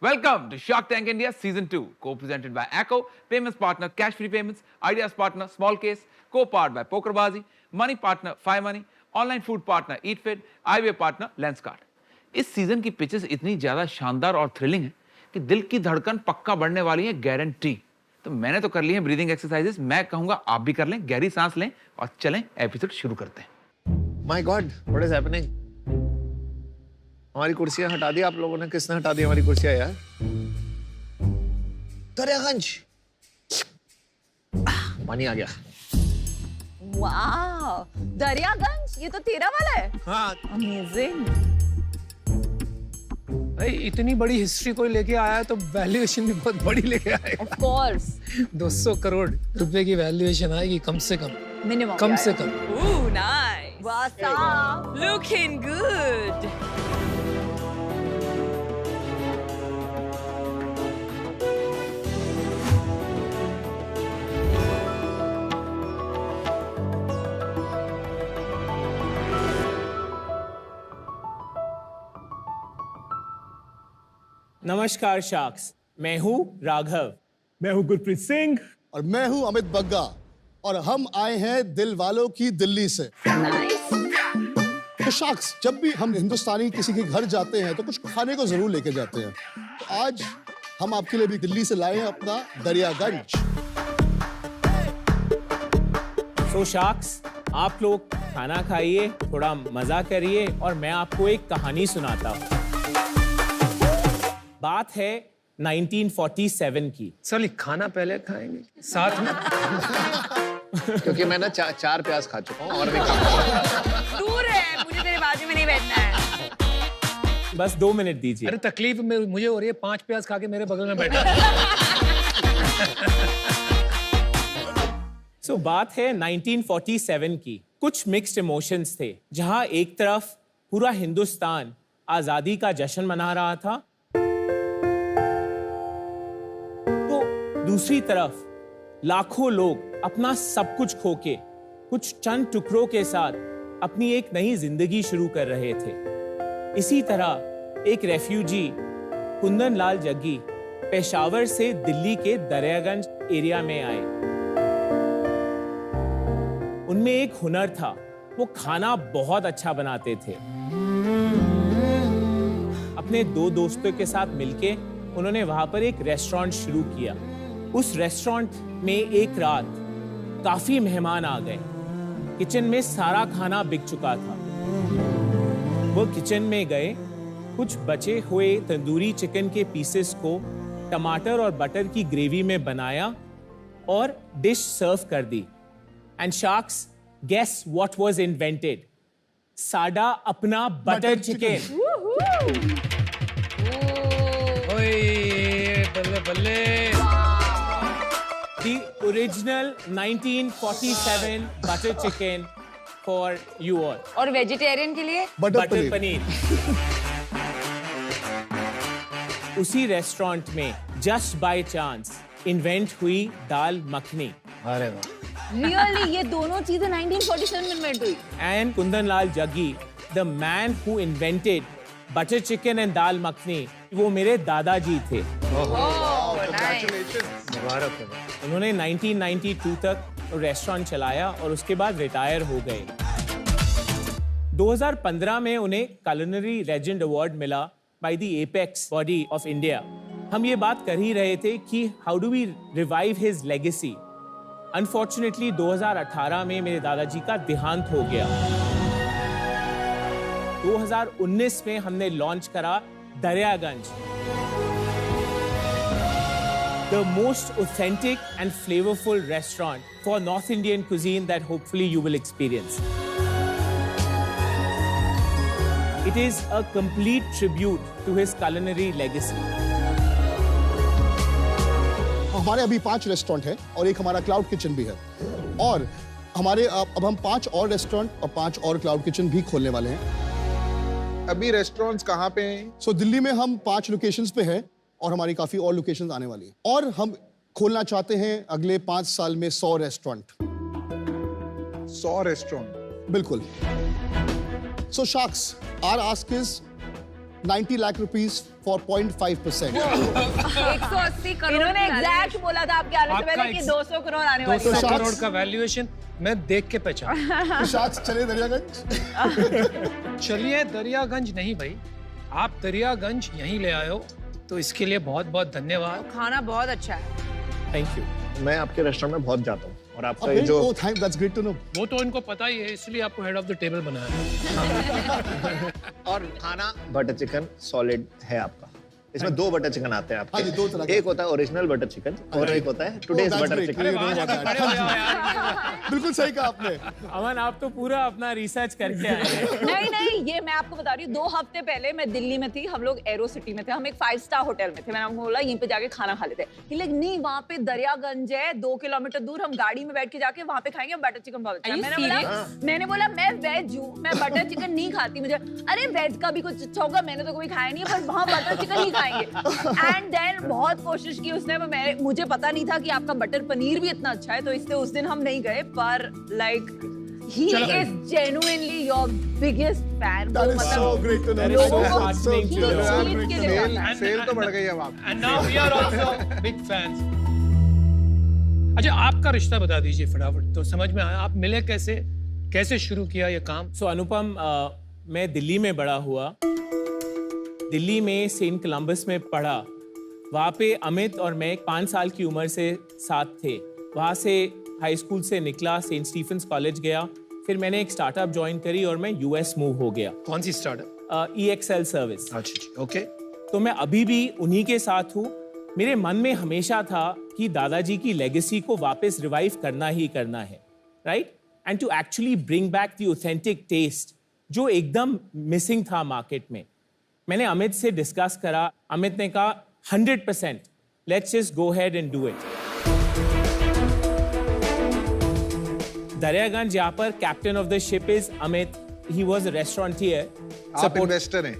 Welcome to Shark Tank India Season 2, co-presented by ACO, payments partner Cash Free Payments, ideas partner Small Case, co-powered by Pokerbazi, money partner Five Money, online food partner eatfit, eyewear partner Lenskart. इस season की pitches इतनी ज्यादा शानदार और thrilling है कि दिल की धड़कन पक्का बढ़ने वाली है, गारंटी। तो मैंने तो कर ली है ब्रीदिंग एक्सरसाइजेस, मैं कहूंगा आप भी कर लें, गहरी सांस लें और चलें एपिसोड शुरू करते हैं। My God, what is happening? हमारी कुर्सियां हटा दी आप लोगों ने। किसने हटा दी हमारी कुर्सियां यार? दरियागंज पानी आ गया। वाह, दरियागंज, ये तो तेरा वाला है। हाँ, अमेजिंग। भाई इतनी बड़ी हिस्ट्री कोई लेके आया तो वैल्यूएशन भी बहुत बड़ी लेके आएगा। ऑफ कोर्स 200 करोड़ रुपए की वैल्यूएशन आएगी कम से कम। मिनिमम। कम से कम। Ooh, nice. What's up? Looking good. नमस्कार शार्क्स, मैं हूँ राघव। मैं हूं गुरप्रीत सिंह। और मैं हूं अमित बग्गा और हम आए हैं दिल वालों की दिल्ली से। नाइस। तो शार्क्स, जब भी हम हिंदुस्तानी किसी के घर जाते हैं तो कुछ खाने को जरूर लेके जाते हैं। तो आज हम आपके लिए भी दिल्ली से लाए हैं अपना दरियागंज। सो शार्क्स, आप लोग खाना खाइए, थोड़ा मजा करिए और मैं आपको एक कहानी सुनाता हूँ। बात है 1947 की। चलिए खाना पहले खाएंगे साथ में। क्योंकि मैं ना चार प्याज खा चुका हूँ और भी खा। दूर है, मुझे तेरे बाजू में नहीं बैठना है। बस 2 मिनट दीजिए। अरे तकलीफ मुझे हो रही है, 5 प्याज खा के मेरे बगल में बैठा। सो बात है 1947 की। कुछ मिक्स्ड इमोशंस थे, जहां एक तरफ पूरा हिंदुस्तान आजादी का जश्न मना रहा था, दूसरी तरफ लाखों लोग अपना सब कुछ खोके कुछ चंद टुकड़ों के साथ अपनी एक नई जिंदगी शुरू कर रहे थे। इसी तरह एक रेफ्यूजी कुंदन लाल जग्गी पेशावर से दिल्ली के दरियागंज एरिया में आए। उनमें एक हुनर था, वो खाना बहुत अच्छा बनाते थे। अपने 2 दोस्तों के साथ मिलके उन्होंने वहां पर एक रेस्टोरेंट शुरू किया। उस रेस्टोरेंट में एक रात काफी मेहमान आ गए। किचन में सारा खाना बिक चुका था। वो किचन में गए, कुछ बचे हुए तंदूरी चिकन के पीसेस को टमाटर और बटर की ग्रेवी में बनाया और डिश सर्व कर दी। And sharks, guess what was invented? साडा अपना बटर चिकन। ओए बल्ले बल्ले। The original 1947 butter chicken for you all. और वेजिटेरियन के लिए बटर पनीर। उसी रेस्टोरेंट में जस्ट बाय चांस इन्वेंट हुई दाल मखनी। अरे वाह। रियली ये दोनों चीजें 1947 में इन्वेंट हुई। And Kundan Lal Jaggi, the man who invented butter chicken and दाल मखनी, वो मेरे दादाजी थे। मुबारक हो। उन्होंने 1992 तक रेस्टोरेंट चलाया और उसके बाद रिटायर हो गए। 2015 में उन्हें कुलिनरी लेजेंड अवार्ड मिला by the apex body of India. हम ये बात कर ही रहे थे कि how do we revive his legacy. Unfortunately 2018 में मेरे दादाजी का देहांत हो गया। 2019 में हमने लॉन्च करा Daryaganj, the most authentic and flavorful restaurant for North Indian cuisine that hopefully you will experience. It is a complete tribute to his culinary legacy. हमारे अभी 5 रेस्टोरेंट है और एक हमारा क्लाउड किचन भी है। और हमारे अब हम 5 और रेस्टोरेंट और 5 और क्लाउड किचन भी खोलने वाले हैं। अभी रेस्टोरेंट्स कहाँ पे हैं? सो दिल्ली में हम 5 लोकेशंस पे हैं और हमारी काफी और लोकेशंस आने वाली हैं। और हम खोलना चाहते हैं अगले 5 साल में 100 रेस्टोरेंट। 100 रेस्टोरेंट? बिल्कुल। So sharks, our ask is 90 lakh rupees for 0.5%. 180 crore इन्होंने एग्जैक्ट बोला था आपके आने से आपका पहले कि 200 करोड़ आने वाली 200 है। करोड़ का वैल्यूएशन मैं देख के पहचान। शायद चले दरियागंज। चलिए दरियागंज नहीं भाई, आप दरियागंज यहीं ले आए हो तो इसके लिए बहुत बहुत धन्यवाद। खाना बहुत अच्छा है। Thank you. मैं आपके रेस्टोरेंट में बहुत जाता हूँ और आपका ये Okay, जो oh, thank, that's great to know. वो तो इनको पता ही है, इसलिए आपको हेड ऑफ द टेबल बनाया है। और खाना बटर चिकन सॉलिड है आपका। इसमें 2 बटर चिकन आते हैं हाँ जी, 2 तरह आपके। के। एक होता है ओरिजिनल बटर चिकन और एक होता है today's that's butter great. Chicken. ये दोनों बात है। बिल्कुल सही कहा आपने। अमन, आप तो पूरा अपना रिसर्च करके आए हैं। नहीं नहीं, ये मैं आपको बता रही हूँ, 2 हफ्ते पहले मैं दिल्ली में थी, हम लोग एरो सिटी में थे, हम एक 5 स्टार होटल में थे। मैंने आपको बोला यहीं पे जाके खाना खा लेते हैं, लेकिन नहीं, वहाँ पे दरियागंज है 2 किलोमीटर दूर, हम गाड़ी में बैठ के जाके वहाँ पे खाएंगे, बटर चिकन बहुत अच्छा है। मैंने बोला मैं वेज हूँ, मैं बटर चिकन नहीं खाती, मुझे अरे वेज का भी कुछ अच्छा होगा, मैंने तो कभी खाया नहीं है, पर वहाँ बटर चिकन ही खाएंगे। एंड देन बहुत कोशिश की उसने, पर मुझे पता नहीं था कि आपका बटर पनीर भी इतना अच्छा है, तो इसलिए उस दिन हम नहीं गए। पर like he is genuinely your biggest fan. That is so great to know. That is so लोगों को heartening to he know. cheat के लिए जाता है। सेल तो बढ़ गई अब आप। And now we are also big fans. अच्छा, आपका रिश्ता बता दीजिए फटाफट, तो समझ में आया। आप मिले कैसे, कैसे शुरू किया ये काम? सो अनुपम, मैं दिल्ली में बड़ा हुआ, दिल्ली में सेंट कोलंबस में पढ़ा। वहाँ पे अमित और मैं 5 साल की उम्र से साथ थे। वहाँ से हाई स्कूल से निकला, सेंट स्टीफेंस कॉलेज गया, फिर मैंने एक स्टार्टअप ज्वाइन करी और मैं यूएस मूव हो गया। कौन सी स्टार्टअप? EXL service. अच्छा जी, ओके। तो मैं अभी भी उन्हीं के साथ हूँ। मेरे मन में हमेशा था कि दादाजी की लेगेसी को वापस रिवाइव करना ही करना है, right? And to actually bring back the authentic taste जो एकदम मिसिंग था मार्केट में। मैंने अमित से डिस्कस करा, अमित ने कहा 100%, let's just go head and do it. Daryaganj, यहाँ पर captain of the ship is Amit, he was a restaurateur. आप इन्वेस्टर हैं।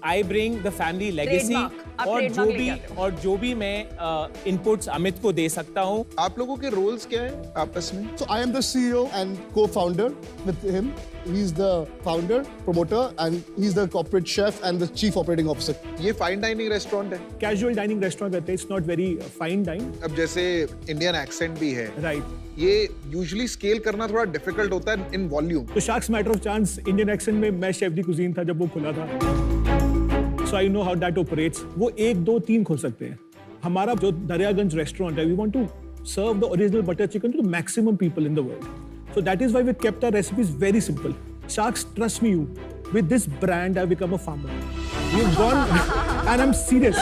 I bring the family legacy Trademark, आप और trademark जो भी लेके आते और जो भी मैं इनपुट्स अमित को दे सकता हूँ। आप लोगों के रोल्स क्या है आपस में? So I am the CEO and co-founder with him. He's the founder, promoter, and he's the corporate chef and the chief operating officer. ये फाइन डाइनिंग रेस्टोरेंट है। कैजुअल डाइनिंग रेस्टोरेंट रहते हैं, it's not very fine dine. अब जैसे Indian accent भी है, right. ये usually scale करना थोड़ा डिफिकल्ट होता है इन वॉल्यूम। तो sharks matter of chance Indian accent में मैं शेफ दी कुजीन था जब वो खुला था, so I know how that operates. वो 1, 2, 3 खोल सकते हैं। हमारा जो दरियागंज रेस्टोरेंट है, we want to serve the original butter chicken to the maximum people in the world, so that is why we kept our recipes very simple. Sharks, trust me, with this brand I've become a farmer. We've gone and I'm serious.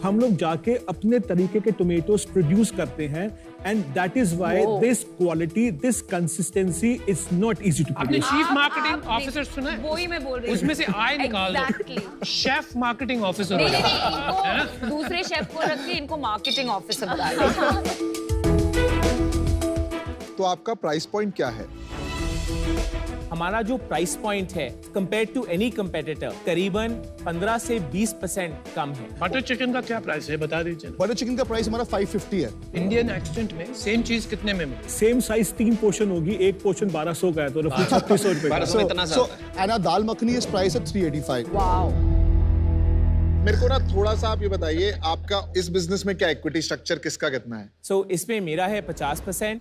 हम लोग जाके अपने तरीके के tomatoes produce करते हैं, and that is why this quality, this consistency is not easy to आपने produce. Chief marketing officer सुना है? वो ही मैं बोल रही हूँ। उसमें से आय निकाल दो। Exactly. Chef marketing officer. नहीं नहीं नहीं, इनको दूसरे शेफ को रख के इनको मार्केटिंग ऑफिसर बता रहे। तो आपका प्राइस पॉइंट क्या है? हमारा जो प्राइस पॉइंट है कंपेयर टू एनी कंपेटिटर करीबन 15 से 20% कम है। बटर चिकन का क्या प्राइस है, बता दीजिए। बटर चिकन का प्राइस हमारा 550 है। इंडियन एक्सेंट में सेम चीज कितने में मिले? सेम साइज 3 पोर्शन होगी, एक पोर्शन 1200 का है, तो रफली 3600 रुपए का। So and our दाल मखनी इस प्राइस है 385। वाओ। मेरे को ना थोड़ा सा आप ये बताइए, आपका इस बिजनेस में क्या इक्विटी स्ट्रक्चर किसका कितना है? सो इसमें मेरा है 50%,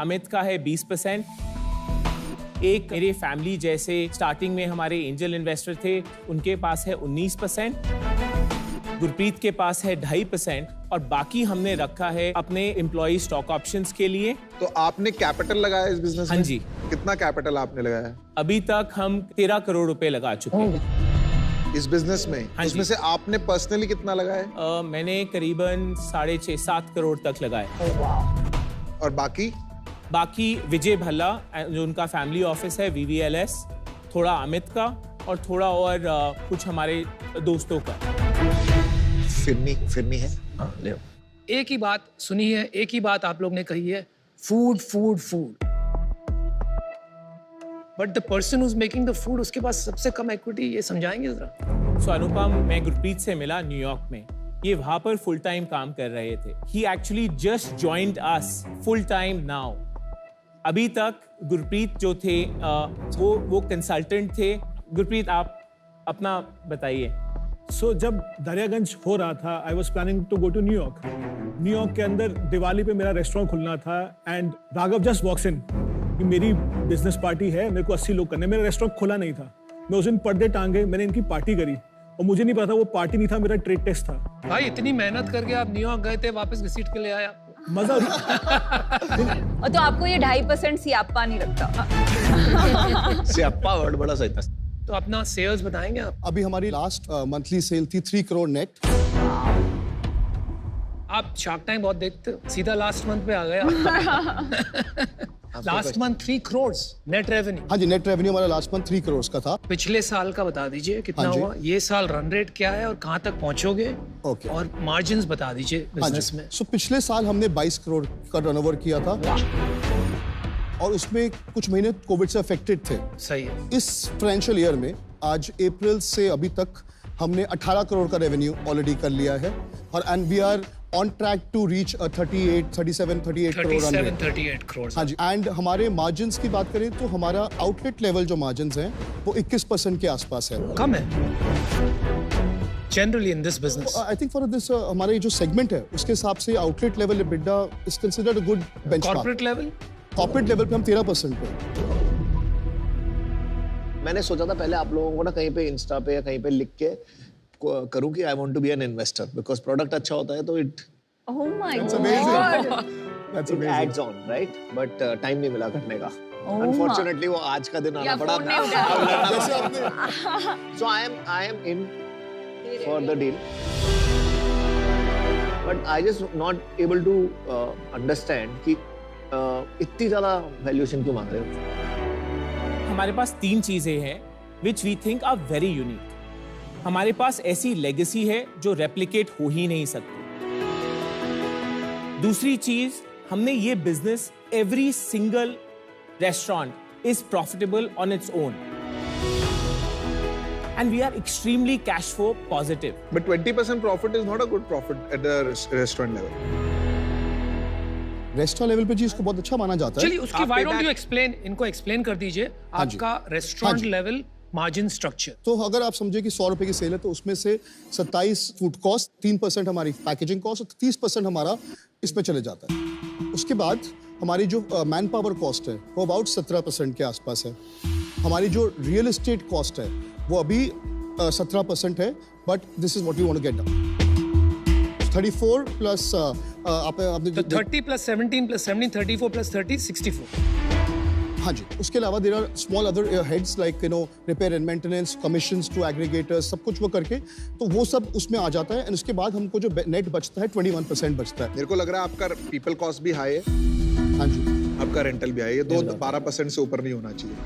अमित का है 20%, एक मेरे फैमिली जैसे स्टार्टिंग में हमारे एंजल इन्वेस्टर थे उनके पास है 19%, गुरप्रीत के पास है 2.5% और बाकी हमने रखा है अपने एम्प्लॉय स्टॉक ऑप्शंस के लिए। तो आपने कैपिटल लगाया इस बिजनेस में? हाँ जी। कितना कैपिटल आपने लगाया अभी तक हम 13 करोड़ रुपए लगा चुके हैं इस बिजनेस में? हाँ उसमें जी। से आपने पर्सनली कितना लगाया? मैंने करीबन 6.5-7 करोड़ तक लगाए। और बाकी बाकी विजय भल्ला जो उनका फैमिली ऑफिस है VVLS, थोड़ा अमित का और थोड़ा और कुछ हमारे दोस्तों का। फिरनी है। हाँ, ले आओ। एक ही बात सुनी है, एक ही बात आप लोग ने कही है, food food food. But the person who's making the food, उसके पास सबसे कम इक्विटी, ये समझाएंगे जरा। सो अनुपम, मैं गुरप्रीत से मिला न्यूयॉर्क में, ये वहां पर फुल टाइम काम कर रहे थे। He actually just joined us full time now. अभी तक गुरप्रीत जो थे वो कंसल्टेंट थे। गुरप्रीत, आप अपना बताइए। सो जब दरियागंज हो रहा था, I was planning to go to New York. New York के अंदर दिवाली पे मेरा रेस्टोरेंट खुलना था and Raghav just walks in कि मेरी बिजनेस पार्टी है, मेरे को 80 लोग करने। मेरा रेस्टोरेंट खुला नहीं था, मैं उस दिन पर्दे टांगे, मैंने इनकी पार्टी करी और मुझे नहीं पता वो पार्टी नहीं था, मेरा ट्रेड टेस्ट था। भाई इतनी मेहनत करके आप न्यूयॉर्क गए थे, वापस घसीट के ले आया। मजा और तो आपको ये 2.5% सियाप्पा नहीं लगता? सियाप्पा वर्ड बड़ा सही था। तो अपना सेल्स बताएंगे आप? अभी हमारी लास्ट मंथली सेल थी 3 करोड़ नेट। आप शार्क टैंक बहुत देखते हो, सीधा लास्ट मंथ पे आ गया। Last month 3 crore net revenue. हाँ जी, नेट रेवेन्यू हमारा लास्ट मंथ 3 करोड़ का था। पिछले साल का बता दीजिए कितना हाँ जी। हुआ, ये साल रन रेट क्या है और कहाँ तक पहुंचोगे? ओके। और मार्जिन्स बता दीजिए हाँ बिजनेस जी। में। सो पिछले साल हमने 22 करोड़ का टर्नओवर किया था और उसमें कुछ महीने कोविड से अफेक्टेड थे। सही है। इस फाइनेंशियल ईयर में आज अप्रैल से अभी तक हमने 18 करोड़ का रेवेन्यू ऑलरेडी कर लिया है और and we are on track to reach 38 crore. हाँ जी। एंड हमारे मार्जिन्स की बात करें तो हमारा आउटलेट लेवल जो मार्जिन्स हैं वो 21% के आसपास है। कम है generally in this business. I think for this हमारे जो सेगमेंट है उसके हिसाब से outlet level EBITDA is considered a good benchmark. Corporate level पे हम 13% पे। मैंने सोचा था पहले आप लोगों को ना कहीं पे इंस्टा पे या कहीं पे लिख के करूं कि I want to be an investor because product अच्छा होता है तो it Oh my That's God. amazing. That's amazing. Adds on right but time नहीं मिला करने का। Oh my. अनफॉर्चूनेटली वो आज का दिन आना या पड़ा फोन नहीं उठाया। So I am in for the deal but I just not able to understand कि इतनी ज्यादा वैल्यूएशन क्यों मांग रहे हो? हमारे पास 3 चीजें हैं which we think are very unique. हमारे पास ऐसी लेगेसी है जो रेप्लिकेट हो ही नहीं सकती। दूसरी चीज, हमने ये business every single restaurant is profitable on its own and we are extremely cash flow positive. But 20% profit is not a good profit at the restaurant level. Restaurant level पे जी इसको बहुत अच्छा माना जाता है। चलिए उसकी व्हाई डोंट यू एक्सप्लेन, इनको एक्सप्लेन कर दीजिए हाँ जी। आपका रेस्टोरेंट लेवल मार्जिन स्ट्रक्चर। तो अगर आप समझे कि 100 रुपए की सेल है तो उसमें से 27 फूड कॉस्ट, 3% हमारी पैकेजिंग कॉस्ट और 30% हमारा इसमें चले जाता है। उसके बाद हमारी जो मैन पावर कॉस्ट है वो अबाउट 17% के आसपास है। हमारी जो रियल एस्टेट कॉस्ट है वो अभी 17% है, but this is what we want to get down. 34 plus आपने 30 प्लस 17 प्लस 17 34 प्लस 30 64। हाँ जी। उसके अलावा there are small other heads like repair and maintenance, commissions to aggregators, सब कुछ वो करके तो वो सब उसमें आ जाता है। एंड उसके बाद हमको जो नेट बचता है 21% बचता है। मेरे को लग रहा है आपका पीपल कॉस्ट भी हाई है, हाँ जी। आपका रेंटल भी हाई है, 12% से ऊपर नहीं होना चाहिए।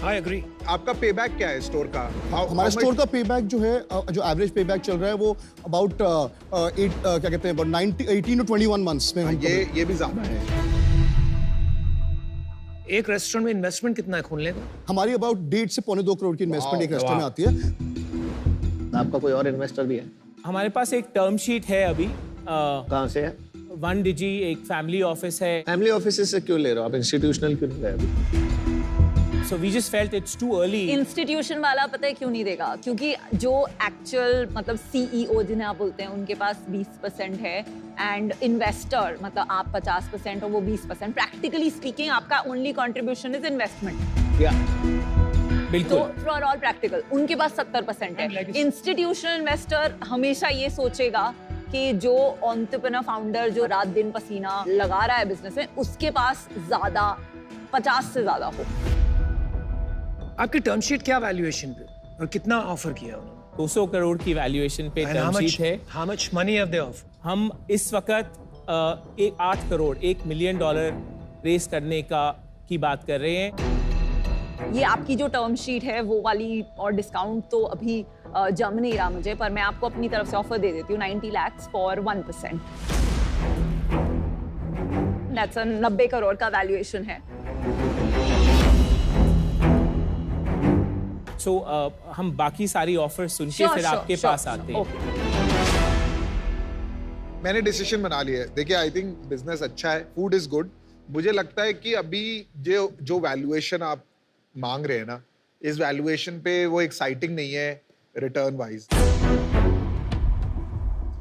I agree. आपका पेबैक क्या है स्टोर का? हमारे स्टोर का पेबैक जो है, जो एवरेज पेबैक चल रहा है वो अबाउट क्या कहते हैं, अबाउट 18 to 21 मंथ्स में। ये भी ज्यादा है। एक रेस्टोरेंट में इन्वेस्टमेंट कितना है खोलने का? हमारी अबाउट 1.5 से पौने 2 करोड़ की इन्वेस्टमेंट एक रेस्टोरेंट में आती है। आपका कोई और इन्वेस्टर भी है? हमारे पास एक टर्म शीट है अभी। कहाँ से है? 1 डिजी एक फैमिली ऑफिस है। फैमिली ऑफिस से क्यों ले रहे हो आप? इंस्टीट्यूशनल क्यों नहीं ले रहे अभी? So we just felt it's too early. Institution वाला पता है क्यों नहीं देगा? क्योंकि जो एक्चुअल मतलब सीईओ जिन्हें आप बोलते हैं उनके पास 20% है एंड इन्वेस्टर मतलब आप 50% और वो 20%। प्रैक्टिकली स्पीकिंग आपका ओनली कंट्रीब्यूशन इज इन्वेस्टमेंट। या बिल्कुल। तो फॉर ऑल प्रैक्टिकल उनके पास 70% है। इंस्टीट्यूशनल इन्वेस्टर हमेशा ये सोचेगा कि जो एंटरप्रेन्योर फाउंडर जो रात दिन पसीना लगा रहा है बिजनेस में उसके पास ज्यादा 50 से ज्यादा हो। आपकी टर्म शीट क्या वैल्यूएशन पे और कितना ऑफर किया उन्होंने? 200 करोड़ की वैल्यूएशन पे टर्म शीट है। How much money have they offered? हम इस वक्त 8 करोड़ $1 मिलियन रेस करने की बात कर रहे हैं। ये आपकी जो टर्म शीट है वो वाली और डिस्काउंट तो अभी जम नहीं रहा मुझे, पर मैं आपको अपनी तरफ से ऑफर दे देती हूँ 90 lakhs फॉर 1%। दैट्स 90 करोड़ का वैल्यूएशन है। सो हम बाकी सारी ऑफर सुन के फिर आपके पास आते हैं। मैंने डिसीजन बना लिया है। देखिए आई थिंक बिजनेस अच्छा है, फूड इज गुड। मुझे लगता है कि अभी जो वैल्यूएशन आप मांग रहे हैं ना, इस वैल्यूएशन पे वो एक्साइटिंग नहीं है रिटर्न वाइज,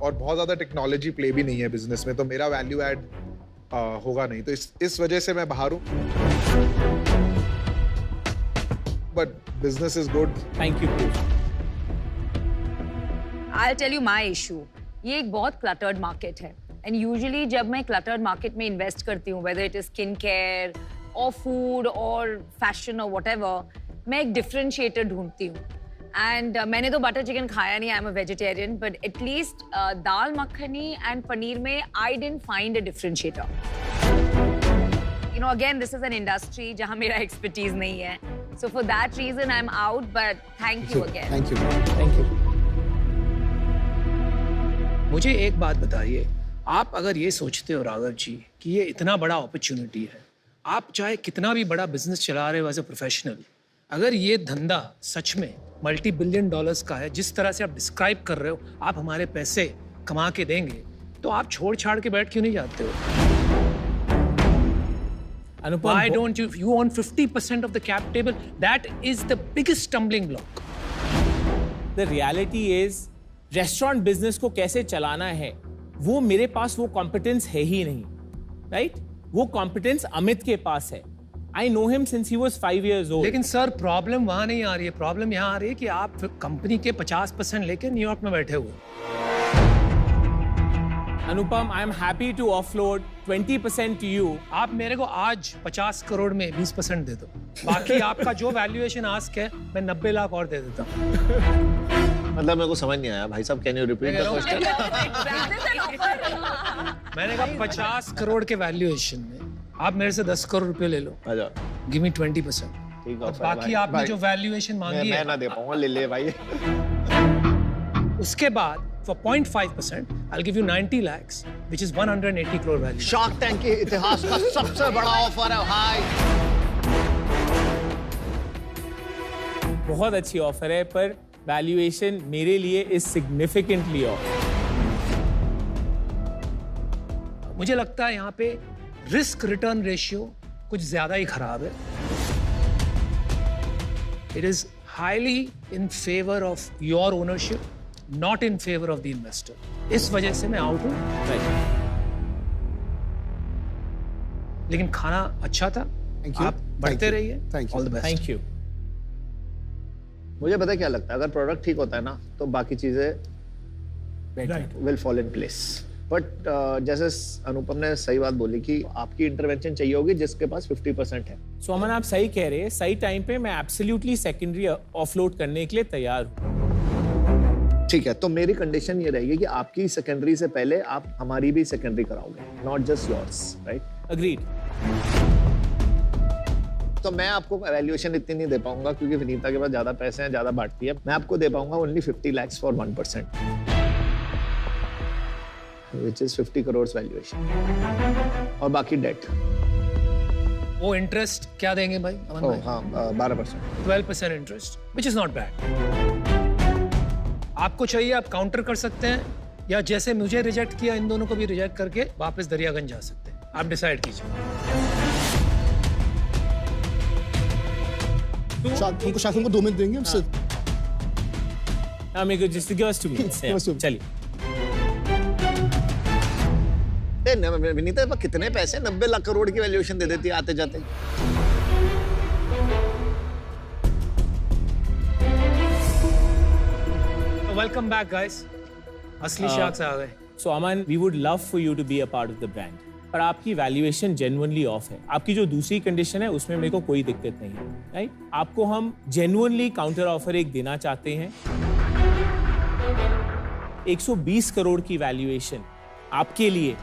और बहुत ज्यादा टेक्नोलॉजी प्ले भी नहीं है बिजनेस में, तो मेरा वैल्यू ऐड होगा नहीं, तो इस वजह से मैं बाहर हूँ। But business is good. Thank you. I'll tell you my issue. ये एक बहुत cluttered market है, and usually जब मैं cluttered market में invest करती हूँ, whether it is skincare or food or fashion or whatever, मैं एक differentiator ढूंढती हूँ। And मैंने तो butter chicken खाया नहीं, I'm a vegetarian, but at least dal makhani and paneer में I didn't find a differentiator. You know, again, this is an industry जहाँ मेरा expertise नहीं है, so for that reason I'm out. But thank you again. Thank you. Thank you. मुझे एक बात बताइए, आप अगर ये सोचते हो राघव जी कि ये इतना बड़ा अपॉर्चुनिटी है, आप चाहे कितना भी बड़ा बिजनेस चला रहे हो एज अ प्रोफेशनल, अगर ये धंधा सच में मल्टी $billion का है, जिस तरह से आप डिस्क्राइब कर रहे हो, आप हमारे पैसे कमा के देंगे, तो आप छोड़ छाड़ के बैठ क्यों नहीं जाते हो? अनुपम, Why don't you own 50% of the cap table? That is the biggest stumbling block. the reality is restaurant business को कैसे चलाना है, वो मेरे पास वो कॉम्पिटेंस है ही नहीं, राइट? वो कॉम्पिटेंस अमित के पास है। I know him since he was 5 years old। लेकिन सर प्रॉब्लम वहां नहीं आ रही है, प्रॉब्लम यहाँ आ रही है कि आप कंपनी के 50% लेके न्यूयॉर्क में बैठे हुए। Anupam, I am happy to offload 20% to you. आप मेरे को आज 50 करोड़ में 20% दे दो, बाकी आपका जो वैल्यूएशन आस्क है मैं 90 लाख और दे देता हूँ। मतलब मेरे को समझ नहीं आया भाई साहब, can you repeat the question? मैंने कहा 50 करोड़ के वैल्यूएशन में आप मेरे से 10 करोड़ रुपए ले लो, अच्छा गिव मी 20%, ठीक और है बाकी आपने जो वैल्यूएशन मांगी मैं है ना दे पाऊंगा, ले भाई। उसके बाद for 0.5% I'll give you 90 lakhs, which is 180 crore value. Shark tank के इतिहास का सबसे बड़ा ऑफर है भाई। बहुत अच्छी ऑफर है, पर वैल्यूएशन मेरे लिए इज सिग्निफिकेंटली ऑफ। मुझे लगता है यहाँ पे रिस्क रिटर्न रेशियो कुछ ज्यादा ही खराब है। It is highly in favour of your ownership, not in favour of the investor. इस वजह से मैं आउट हूं। लेकिन खाना अच्छा था, आप बढ़ते रहिए। All the best. Thank you. मुझे पता है क्या लगता है, अगर प्रोडक्ट ठीक होता है ना तो बाकी चीजें will fall in place. But जैसे अनुपम ने सही बात बोली कि आपकी इंटरवेंशन चाहिए होगी जिसके पास 50% है। सो अमन, आप सही कह रहे हैं, सही टाइम पे मैं एब्सोल्युटली सेकेंडरी ऑफलोड करने के लिए तैयार हूँ। ठीक है, तो मेरी कंडीशन ये रहेगी कि आपकी सेकेंडरी से पहले आप हमारी भी सेकेंडरी कराओगे, not just yours, right? Agreed. तो मैं आपको वैल्यूएशन इतनी नहीं दे पाऊंगा क्योंकि विनीता के पास ज्यादा पैसे हैं, ज्यादा बांटती है। मैं आपको दे पाऊंगा only 50 lakhs for 1%, which is 50 crores valuation, और बाकी डेट। वो इंटरेस्ट क्या देंगे भाई? अमन भाई? हाँ, 12%। 12% interest, which is not bad। आपको चाहिए आप काउंटर कर सकते हैं, या जैसे मुझे रिजेक्ट किया इन दोनों को भी रिजेक्ट करके वापस दरियागंज जा सकते हैं। आप डिसाइड कीजिए। उनको शासन को 2 मिनट देंगे हम सिर्फ। हाँ, मेरे को just give us 2 minutes। चलिए। विनीता कितने पैसे? 90 लाख करोड़ की वैल्यूएशन दे देती है आते जाते। वेलकम बैक गाइस, असली शार्क्स आ गए। So Aman, we would love for you to be a part of the brand, पर आपकी वैल्यूएशन जेन्युइनली ऑफ है। आपकी जो दूसरी कंडीशन है उसमें मेरे को कोई दिक्कत नहीं है, राइट? आपको हम जेन्युइनली काउंटर ऑफर एक देना चाहते हैं। 120 करोड़ की वैल्यूएशन आपके लिए,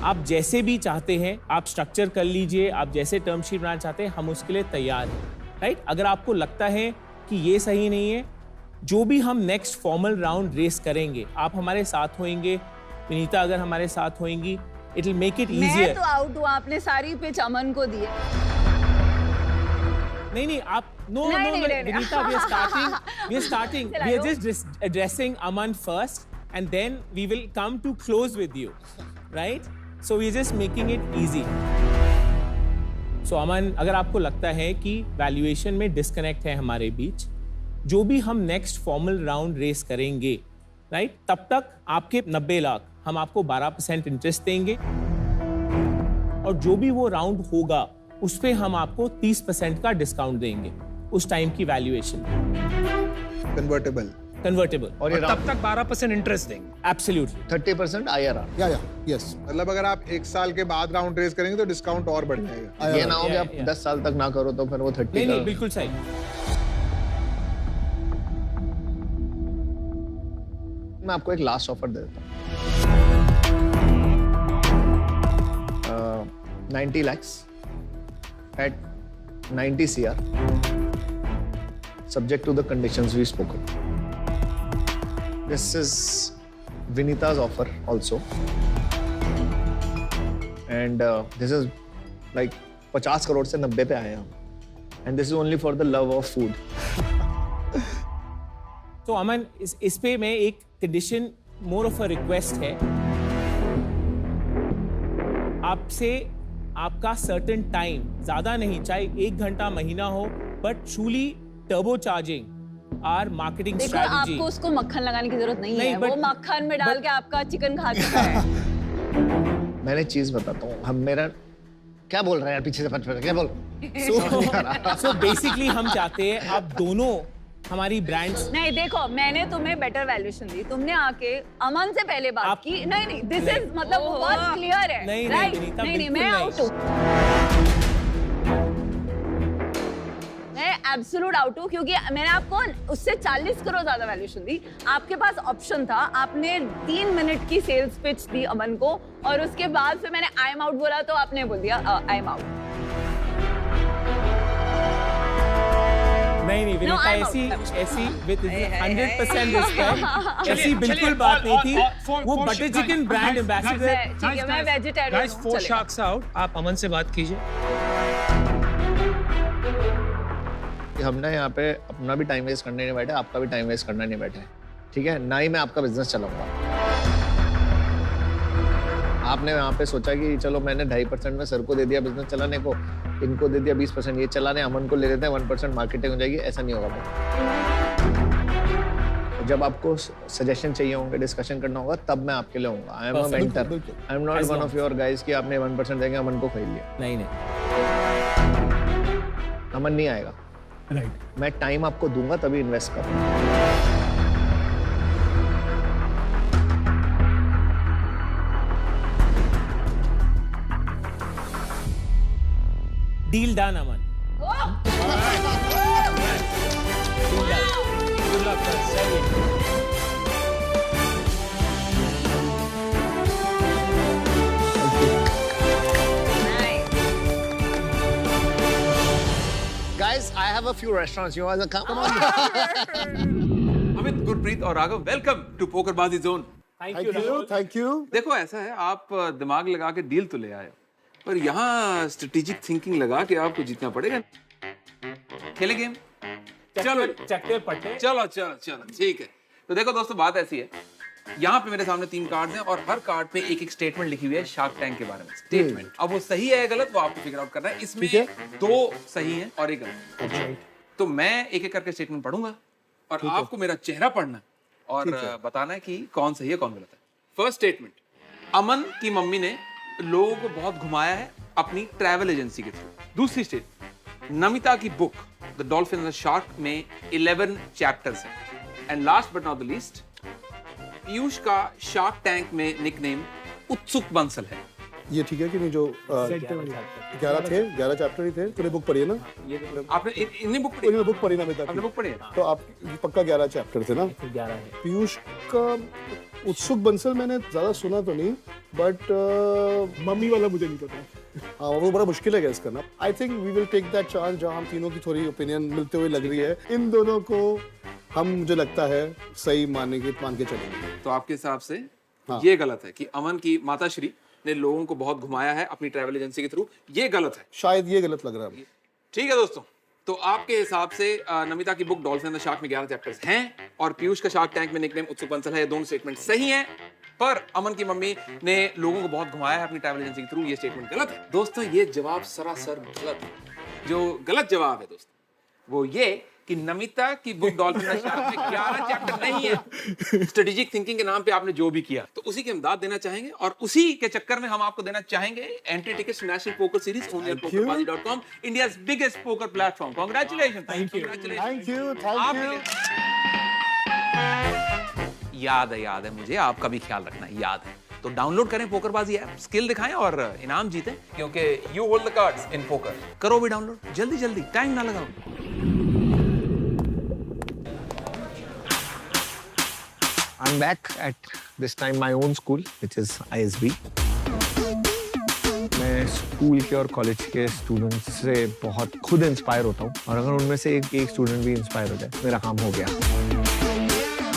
आप जैसे भी चाहते हैं आप स्ट्रक्चर कर लीजिए, आप जैसे टर्म शीट बनाना चाहते हैं हम उसके लिए तैयार हैं, राइट? अगर आपको लगता है कि ये सही नहीं है, जो भी हम नेक्स्ट फॉर्मल राउंड रेस करेंगे आप हमारे साथ होंगे, विनीता अगर हमारे साथ होंगी, it will make it easier. मैं तो आउट हूँ, आपने सारी पिच अमन को दी है। नहीं, आप no Vinita, we are starting we are just addressing Aman first and then we will come to close with you, right? So we're just making it easy. सो अमन, अगर आपको लगता है कि वैल्यूएशन में डिस्कनेक्ट है हमारे बीच, जो भी हम नेक्स्ट फॉर्मल राउंड रेस करेंगे, राइट, तब तक आपके 90 लाख हम आपको 12% इंटरेस्ट देंगे, और जो भी वो राउंड होगा उस पे हम आपको 30% का डिस्काउंट देंगे उस टाइम की वैल्यूएशन। कन्वर्टेबल और ये तब तक 12% इंटरेस्ट देंगे। Absolutely 30% IRR। या यस, मतलब अगर आप 1 साल के बाद राउंड रेस करेंगे तो डिस्काउंट और बढ़ जाएगा। ये ना हो कि आप या। 10 साल तक ना करो तो फिर वो 30 नहीं नहीं, का। बिल्कुल सही। मैं आपको एक लास्ट ऑफर दे देता हूँ। 90 lakhs at 90 CR, subject to the conditions we spoken. This is Vinita's offer also, and this is like 50 crore से 90 पे आए हम, and this is only for the love of food. तो अमन, इस पे मैं एक condition, more of a request है आपसे, आपका सर्टेन टाइम, ज्यादा नहीं, चाहे 1 घंटा, महीना हो, but truly turbo charging our marketing देखो, स्ट्रेटजी। आपको उसको मक्खन लगाने की जरूरत नहीं है, नहीं, वो मक्खन में डाल के आपका चिकन खा चुका है। मैंने चीज बताता हूँ, हम मेरा क्या बोल रहे हैं यार, पीछे से पट क्या बोल। सो बेसिकली हम चाहते हैं आप दोनों हमारी ब्रांड्स। नहीं देखो, मैंने तुम्हें बेटर वैल्यूएशन दी, तुमने आके अमन से पहले बात की। नहीं, दिस इज मतलब बहुत क्लियर है। नहीं, राइट? विनीता, नहीं, बिल्कुल मैं नहीं। आउट हूँ, मैं एब्सोल्यूट आउट हूँ, क्योंकि मैंने आपको उससे 40 करोड़ ज्यादा वैल्यूएशन दी। आपके पास ऑप्शन था, आपने 3 मिनट की सेल्स पिच दी अमन को, और उसके बाद फिर मैंने आई एम आउट बोला तो आपने बोल दिया आई एम आउट। नहीं नहीं विनीता, I'm out. ऐसी विद 100% रिस्पेक्ट, ऐसी बिल्कुल बात नहीं थी। वो बटर चिकन ब्रांड एम्बेसडर। ठीक है, मैं वेजिटेरियन गाइस, 4 sharks आउट। आप अमन से बात कीजिए। हमने यहाँ पे अपना भी टाइम वेस्ट करने नहीं बैठे, आपका भी टाइम वेस्ट करना नहीं बैठे, ठीक है? ना ही मैं आपका बिजनेस चलाऊंगा। आपने यहाँ पे सोचा कि चलो मैंने 2.5% में सर को दे दिया बिजनेस चलाने को, इनको दे दिया 20%, ये चलाने, अमन को ले लेते हैं 1% मार्केटिंग हो जाएगी, ऐसा नहीं होगा भाई। जब आपको सजेशन चाहिए होंगे, डिस्कशन करना होगा, तब मैं आपके लिए होऊंगा। I am a mentor, I am not one of your guys कि आपने 1% देंगे अमन को खरीद लिया। नहीं नहीं, अमन नहीं आएगा। राइट। मैं टाइम आपको दूंगा तभी इन्वेस्ट करूंगा। Deal done Aman. Good luck, sir. Guys, I have a few restaurants. You want to come? Come on. Amit, Gurpreet और Raghav, welcome to Pokerbaazi zone. Thank you. देखो, ऐसा है, आप दिमाग लगा के डील तो ले आए, पर यहाँ स्ट्रेटेजिक थिंकिंग लगा के आपको जीतना पड़ेगा। खेले गेम? चलो चकते पट्टे। चलो चलो चलो, ठीक है। तो देखो दोस्तों, बात ऐसी है, यहाँ पे मेरे सामने 3 कार्ड्स हैं और हर कार्ड पे एक एक स्टेटमेंट लिखी हुई है शार्क टैंक के बारे में। स्टेटमेंट, अब वो सही है या गलत वो आपको फिगर आउट करना है। इसमें 2 सही हैं और 1 गलत। तो मैं एक एक करके स्टेटमेंट पढ़ूंगा और आपको मेरा चेहरा पढ़ना और बताना है कि कौन सही है कौन गलत है। फर्स्ट स्टेटमेंट, अमन की मम्मी ने लोगों को बहुत घुमाया है अपनी ट्रैवल एजेंसी के थ्रू। दूसरी स्टेटमेंट, नमिता की book the dolphin and the shark में 11 चैप्टर्स हैं। And last but not the least, Piyush का शार्क टैंक में निकनेम उत्सुक बंसल है। ये ठीक है कि नहीं? जो 11 चैप्टर ही थे। तूने बुक पढ़ी है ना? आपने इन्हीं बुक पढ़ी? बुक पढ़ी ना अमिता आपने बुक पढ़ी है? तो आप पक्का 11 चैप्टर थे ना? 11 है। पीयूष का उत्सुक बंसल मैंने ज्यादा सुना तो नहीं, बट मम्मी वाला मुझे नहीं पता। हाँ, वो बड़ा मुश्किल है गैस करना। I think we will take that chance, जहाँ हम तीनों की थोड़ी ओपिनियन मिलते हुए लग रही है। इन दोनों को हम, मुझे लगता है, सही मान के चलेंगे। तो आपके हिसाब से हाँ। ये गलत है कि अमन की माताश्री ने लोगों को बहुत घुमाया है अपनी ट्रैवल एजेंसी के थ्रू, ये गलत है। शायद ये गलत लग रहा है। ठीक है दोस्तों, तो आपके हिसाब से नमिता की book dolphin and the shark में 11 चैप्टर्स हैं और पीयूष का शार्क टैंक में निकनेम उत्सुक बंसल है। ये दोनों स्टेटमेंट सही हैं। पर अमन की मम्मी ने लोगों को बहुत घुमाया है अपनी ट्रैवल एजेंसी के थ्रू, ये स्टेटमेंट गलत है। दोस्तों ये जवाब सरासर गलत है। जो गलत जवाब है दोस्तों वो ये कि नमिता की बुक डॉल्फिन में 11 चैप्टर नहीं है। स्ट्रेटेजिक थिंकिंग के नाम पे आपने जो भी किया तो उसी की इमदाद देना चाहेंगे और उसी के चक्कर में हम आपको देना चाहेंगे entry tickets national poker series only on pokerbazi.com, India's biggest poker platform. Congratulation, thank you, thank you. याद है मुझे, आपका भी ख्याल रखना है, याद है तो डाउनलोड करें पोकरबाजी ऐप, स्किल दिखाएं और इनाम जीतें, क्योंकि you hold the cards in poker. करो भी डाउनलोड जल्दी, टाइम ना लगाओ। I'm back at this time my own school, which is ISB. मैं स्कूल के और कॉलेज के स्टूडेंट्स से बहुत खुद इंस्पायर होता हूँ और अगर उनमें से एक स्टूडेंट भी इंस्पायर हो जाए मेरा काम हो गया।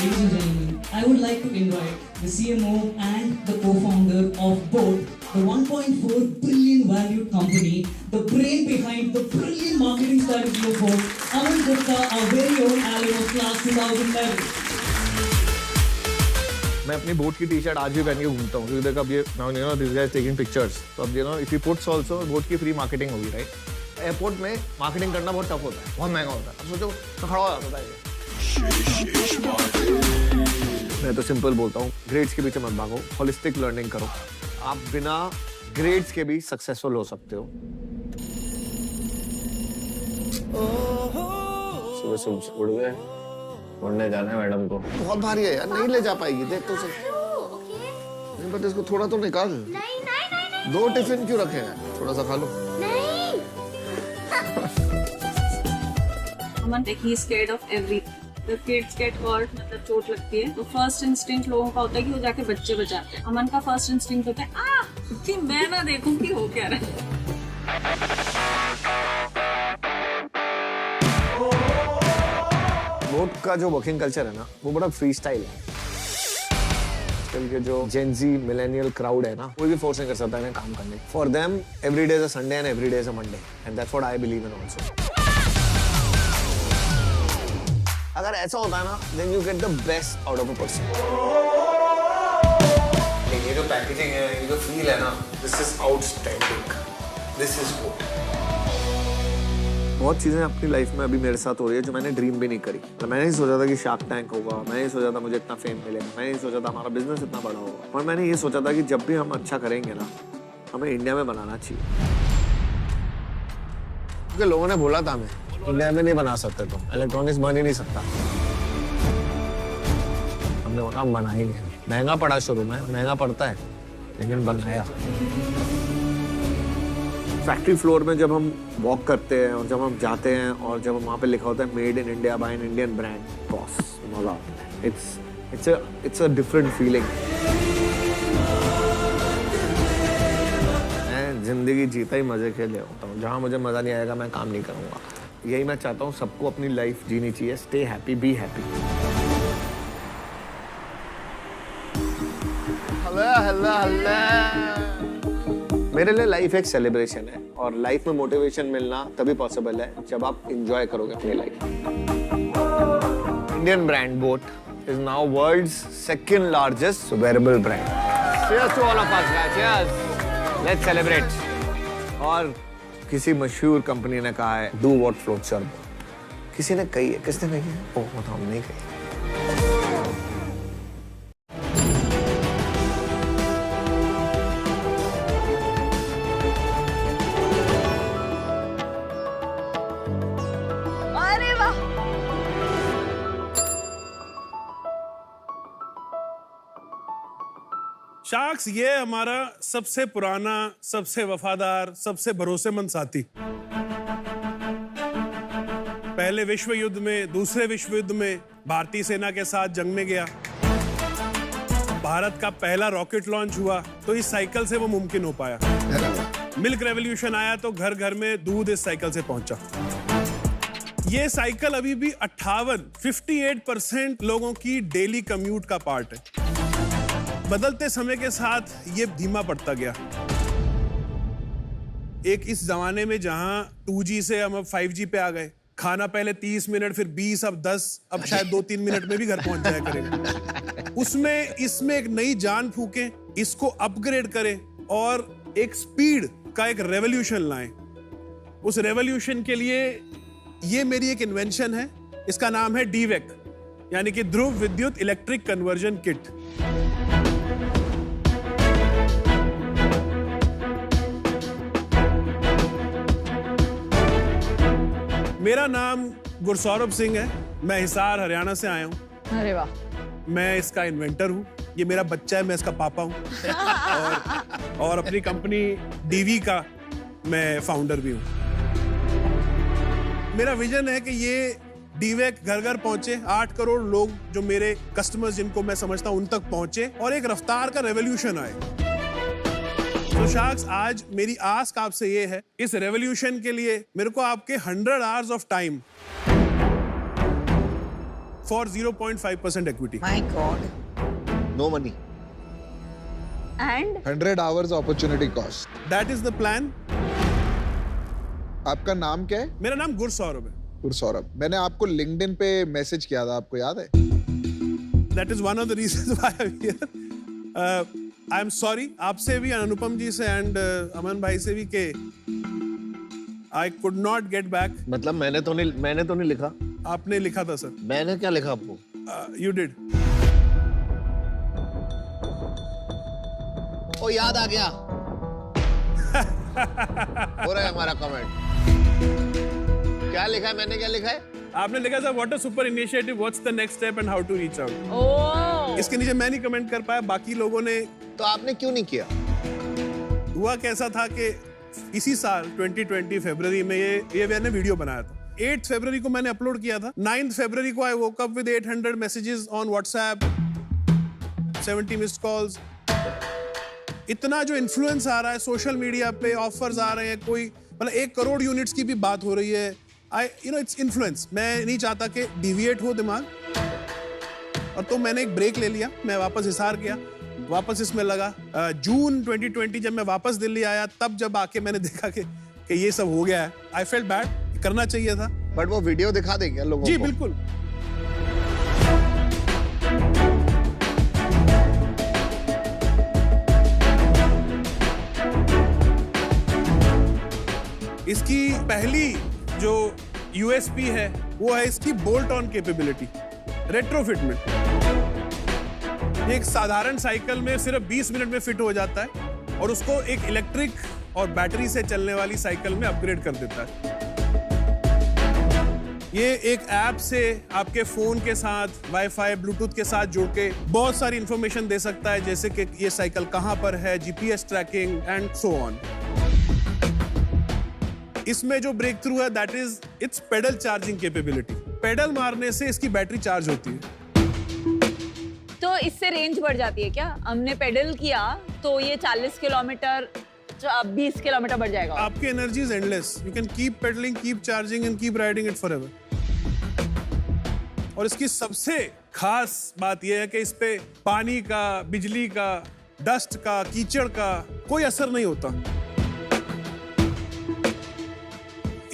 Ladies and gentlemen, I would like to invite the CMO and the co-founder of both the 1.4 billion valued company, the brain behind the brilliant marketing strategy of both, Aman Gupta, our very own alum of class 2011. मैं अपनी boat की T-shirt आज भी पहन के घूमता हूँ क्योंकि देखो अब ये now you know this guy is taking pictures, तो अब you know if he puts also boat की फ्री मार्केटिंग होगी, राइट? एयरपोर्ट में मार्केटिंग करना बहुत टफ होता है, बहुत महंगा होता है। अब सोचो तो खड़ा हो जाता है। मैं तो सिंपल बोलता हूँ, ग्रेड्स के पीछे मत भागो, होलिस्टिक लर्निंग करो। आप बिना ग्रेड्स के भी सक्सेसफुल हो सकते हो। सुबह उड़ गए, उड़ने जाना है मैडम को। बहुत भारी है यार, नहीं ले जा पाएगी, देख तो सही। नहीं बट इसको थोड़ा तो निकाल। नहीं। 2 टिफिन क्यों रखे हैं? थोड़ा सा खा लो। अमन, he is scared of everything. The kids get hurt, मतलब चोट लगती है तो फर्स्ट इंस्टिंक्ट लोगों का होता है कि वो जाके बच्चे बचाते हैं। अमन का फर्स्ट इंस्टिंक्ट होता है कि मैं ना देखूं कि हो क्या रहा है। बोट का जो वर्किंग कल्चर है ना वो बड़ा फ्री स्टाइल है। आजकल के जो जेनजी मिलेनियल क्राउड है ना कोई भी फोर्स नहीं कर सकता इन्हें काम करने। For them every day is a Sunday and every day is a Monday and that's what I believe in also. अगर ऐसा होता है ना then you get the best out of a person. ये जो पैकेजिंग है, ये जो फील है ना, this is outstanding, this is good. बहुत चीजें अपनी लाइफ में अभी मेरे साथ हो रही है जो मैंने ड्रीम भी नहीं करी। तो मैंने नहीं सोचा था कि शार्क टैंक होगा, मैंने नहीं सोचा था मुझे इतना फेम मिलेगा, मैंने नहीं सोचा था हमारा बिजनेस इतना बड़ा होगा, और मैंने ये सोचा था कि जब भी हम अच्छा करेंगे ना हमें इंडिया में बनाना चाहिए। क्योंकि लोगों ने बोला था हमें इंडिया में नहीं बना सकते, तो इलेक्ट्रॉनिक्स बन ही नहीं सकता। हमने बोला हम बनाएंगे। महंगा पड़ा शुरू में, महंगा पड़ता है लेकिन बनाया। फैक्ट्री फ्लोर में जब हम वॉक करते हैं और जब हम जाते हैं और जब वहाँ पे लिखा होता है made in India by an Indian brand, boss मजा आता है। It's a different feeling. मैं जिंदगी जीता ही मजे के लिए होता हूँ। जहाँ मुझे मजा नहीं आएगा मैं काम नहीं करूँगा। यही मैं चाहता हूँ, सबको अपनी लाइफ जीनी चाहिए। Stay happy, be happy. मेरे लिए लाइफ एक सेलिब्रेशन है और लाइफ में मोटिवेशन मिलना तभी पॉसिबल है जब आप एंजॉय करोगे अपनी life. Indian brand boAt is now world's second largest wearable brand. Cheers to all of us guys, cheers, let's celebrate. और किसी मशहूर कंपनी ने कहा है do what floats your boat. किसी ने कही है, किसने कही है? ओह मतलब हमने नहीं कही। शार्क्स ये हमारा सबसे पुराना, सबसे वफादार, सबसे भरोसेमंद साथी। पहले विश्व युद्ध में, दूसरे विश्व युद्ध में भारतीय सेना के साथ जंग में गया। भारत का पहला रॉकेट लॉन्च हुआ तो इस साइकिल से वो मुमकिन हो पाया। मिल्क रेवोल्यूशन आया तो घर घर में दूध इस साइकिल से पहुंचा। ये साइकिल अभी भी 58% लोगों की डेली कम्यूट का पार्ट है। बदलते समय के साथ ये धीमा पड़ता गया। एक इस जमाने में जहां 2G से हम अब 5G पे आ गए। खाना पहले 30 मिनट, फिर 20, अब 10, अब शायद 2-3 मिनट में भी घर पहुंच जाया करेगा। उसमें इसमें एक नई जान फूकें, इसको अपग्रेड करें और एक स्पीड का एक रेवोल्यूशन लाएं। उस रेवोल्यूशन के लिए ये मेरी एक इन्वेंशन है, इसका नाम है DVEC, यानी कि ध्रुव विद्युत इलेक्ट्रिक कन्वर्जन किट। मेरा नाम गुरसौरभ सिंह है, मैं हिसार हरियाणा से आया हूँ। अरे वाह। मैं इसका इन्वेंटर हूँ, ये मेरा बच्चा है, मैं इसका पापा हूँ और अपनी कंपनी DV का मैं फाउंडर भी हूँ। मेरा विजन है कि ये DVEC घर घर पहुंचे, 8 करोड़ लोग जो मेरे कस्टमर्स जिनको मैं समझता हूं उन तक पहुंचे और एक रफ्तार का रेवोल्यूशन आए। तो शार्क्स, आज मेरी आस्क आपसे ये है, इस रेवोल्यूशन के लिए मेरे को आपके 100 hours of time for 0.5% equity. My God. No money and 100 hours opportunity cost. That is the plan. आपका नाम क्या है? मेरा नाम गुरसौरभ है। गुरसौरभ, मैंने आपको लिंक्डइन पे मैसेज किया था, आपको याद है? That is one of the reasons why I'm here. I am sorry, आपसे भी, अनुपम जी से एंड अमन भाई से भी के I could not get back. मतलब मैंने तो नहीं लिखा। आपने लिखा था सर। मैंने क्या लिखा आपको? You did. ओ याद आ गया। हो रहा है हमारा कमेंट। क्या लिखा है? मैंने क्या लिखा है? आपने लिखा था what a super initiative, what's the next step and how to reach out. इसके नीचे मैं नहीं कमेंट कर पाया, बाकी लोगों ने। तो आपने क्यों नहीं किया? हुआ कैसा था कि इसी साल 2020 फरवरी में ये मैंने वीडियो बनाया था। 8 फरवरी को मैंने अपलोड किया था। 9 फरवरी को I woke up with 800 messages on WhatsApp, 70 missed calls. इतना जो इन्फ्लुएंस आ रहा है सोशल मीडिया पे, ऑफर्स आ रहे हैं, कोई मतलब 1 करोड़ यूनिट्स की भी बात हो रही है। Its influence. मैं नहीं चाहता कि डिविएट हो दिमाग, और तो मैंने एक ब्रेक ले लिया। मैं वापस हिसार गया, वापस इसमें लगा। जून 2020 जब मैं वापस दिल्ली आया, तब जब आके मैंने देखा कि ये सब हो गया है, आई फेल्ट बैड, करना चाहिए था। बट वो वीडियो दिखा देंगे लोगों को? जी बिल्कुल। इसकी पहली जो USP है वो है इसकी बोल्ट ऑन कैपेबिलिटी, रेट्रोफिटमेंट। एक साधारण साइकिल में सिर्फ 20 मिनट में फिट हो जाता है और उसको एक इलेक्ट्रिक और बैटरी से चलने वाली साइकिल में अपग्रेड कर देता है। ये एक ऐप से आपके फोन के साथ, वाईफाई, ब्लूटूथ के साथ जुड़ के बहुत सारी इंफॉर्मेशन दे सकता है, जैसे कि ये साइकिल कहां पर है, GPS tracking and so on. इसमें जो ब्रेक थ्रू है that is its pedal charging capability. Pedal मारने से इसकी बैटरी चार्ज होती है। तो इससे रेंज बढ़ जाती है क्या? हमने पेडल किया तो ये 40 किलोमीटर 20 किलोमीटर बढ़ जाएगा। आपकी energy is endless. You can keep pedalling, keep charging and keep riding it forever. और इसकी सबसे खास बात यह है कि इस पे पानी का, बिजली का, डस्ट का, कीचड़ का कोई असर नहीं होता।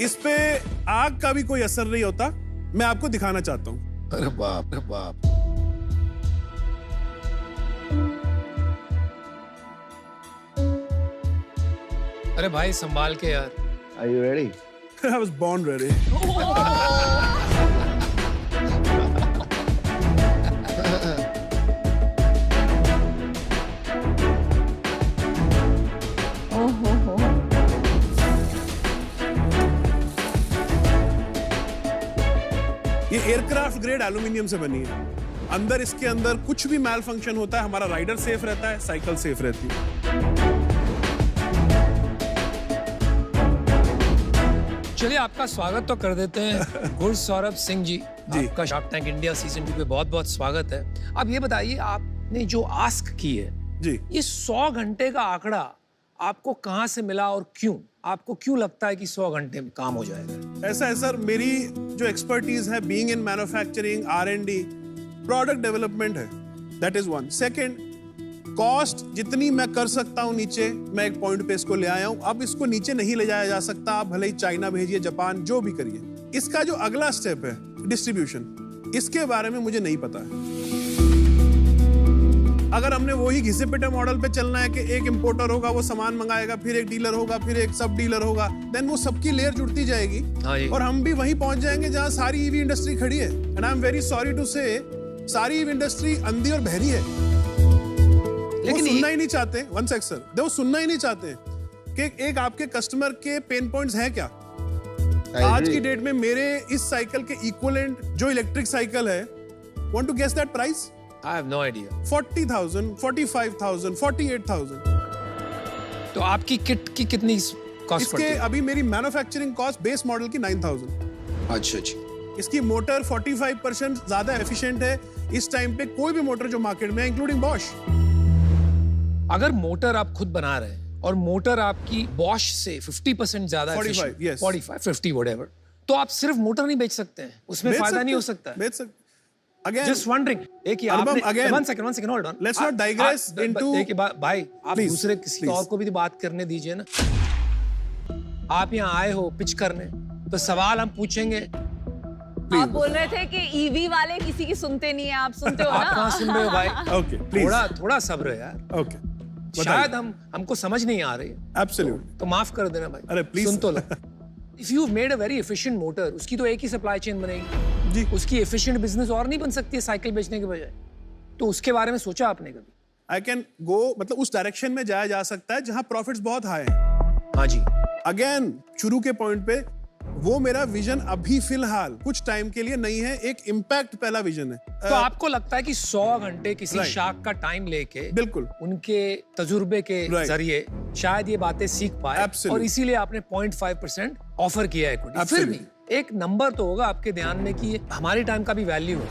इस पे आग का भी कोई असर नहीं होता। मैं आपको दिखाना चाहता हूं। अरे बाप रे बाप। अरे भाई संभाल के यार। Are you ready? I was born ready. ये एयरक्राफ्ट ग्रेड एल्यूमिनियम से बनी है। अंदर इसके अंदर कुछ भी मैल फंक्शन होता है, हमारा राइडर सेफ रहता है, साइकिल सेफ रहती है। चलिए आपका स्वागत तो कर देते हैं गुरसौरभ सिंह जी। आपका शार्क टैंक इंडिया सीजन 2 पे बहुत बहुत स्वागत है। अब ये बताइए, आपने जो आस्क की है जी, ये 100 घंटे का आंकड़ा आपको कहाँ से मिला और क्यों? आपको क्यों लगता है कि 100 घंटे में काम हो जाएगा? ऐसा है सर, मेरी जो एक्सपर्टीज है being in manufacturing, R&D, product development है, that is one. Second, cost जितनी मैं कर सकता हूं नीचे, मैं एक पॉइंट पे इसको ले आया हूं। अब इसको नीचे नहीं ले जाया जा सकता। आप भले ही चाइना भेजिए, जापान, जो भी करिए। इसका जो अगला स्टेप है डिस्ट्रीब्यूशन, इसके बारे में मुझे नहीं पता है। अगर हमने वही घिसे पिटे मॉडल पे चलना है कि एक इंपोर्टर होगा, वो सामान मंगाएगा, फिर एक डीलर होगा, फिर एक सब डीलर होगा, देन वो सबकी लेयर जुड़ती जाएगी और हम भी वहीं पहुंच जाएंगे जहां सारी ईवी इंडस्ट्री खड़ी है। And I am very sorry to say, सारी ईवी इंडस्ट्री अंधी और बहरी है। लेकिन वो सुनना ही नहीं चाहते। वन सेक सर, वो सुनना ही नहीं चाहते कि एक आपके कस्टमर के पेन पॉइंट्स हैं क्या। आज की डेट में मेरे इस साइकिल के इक्विवेलेंट जो इलेक्ट्रिक साइकिल है, want to guess that price? I have no idea. 40,000, 45,000, 48,000. तो आपकी किट की कितनी कॉस्ट पड़ती है? इसके अभी मेरी मैन्युफैक्चरिंग कॉस्ट बेस मॉडल की 9,000. अच्छा अच्छा। इसकी मोटर 45% ज्यादा एफिशिएंट है इस टाइम पे कोई भी मोटर जो मार्केट में है, इंक्लूडिंग बॉश। अगर मोटर आप खुद बना रहे हैं और मोटर आपकी बॉश से 50% ज्यादा 45, yes. 45, 50 whatever, तो आप सिर्फ मोटर नहीं बेच सकते हैं, उसमें फायदा नहीं हो सकता। बेच सकते। Again, Just wondering, एक ही आपने one second, hold on. Let's not digress into. एक भाई, आप दूसरे किसी और को भी बात करने दीजिए ना। आप यहाँ आए हो पिच करने, तो सवाल हम पूछेंगे। आप बोल रहे थे कि ईवी वाले किसी की सुनते नहीं है, आप सुनते हो ना? आप कहाँ सुन रहे हो भाई? Okay, please. थोड़ा सब्र है यार। Okay. शायद हमको समझ नहीं आ रही है। Absolutely. तो माफ कर देना भाई। अरे प्लीज सुन तो लो। If you've made a very efficient motor, उसकी तो एक ही सप्लाई चेन बनेगी। जी। उसकी efficient business और नहीं बन सकती है साइकिल बेचने के बजाय। तो उसके बारे में सोचा आपने कभी? I can go, मतलब उस डायरेक्शन में जाया जा सकता है जहां प्रॉफिट्स बहुत हाई हैं। हाँ जी। अगेन शुरू के पॉइंट पे, वो मेरा विजन अभी फिलहाल कुछ टाइम के लिए नहीं है, एक इम्पैक्ट पहला विजन है। तो आपको लगता है कि 100 घंटे किसी शाख का टाइम लेके, बिल्कुल उनके तजुर्बे के जरिए शायद ये बातें सीख पाए, और इसीलिए आपने 0.5% ऑफर किया है। फिर भी एक नंबर तो होगा आपके ध्यान में कि हमारे टाइम का भी वैल्यू है।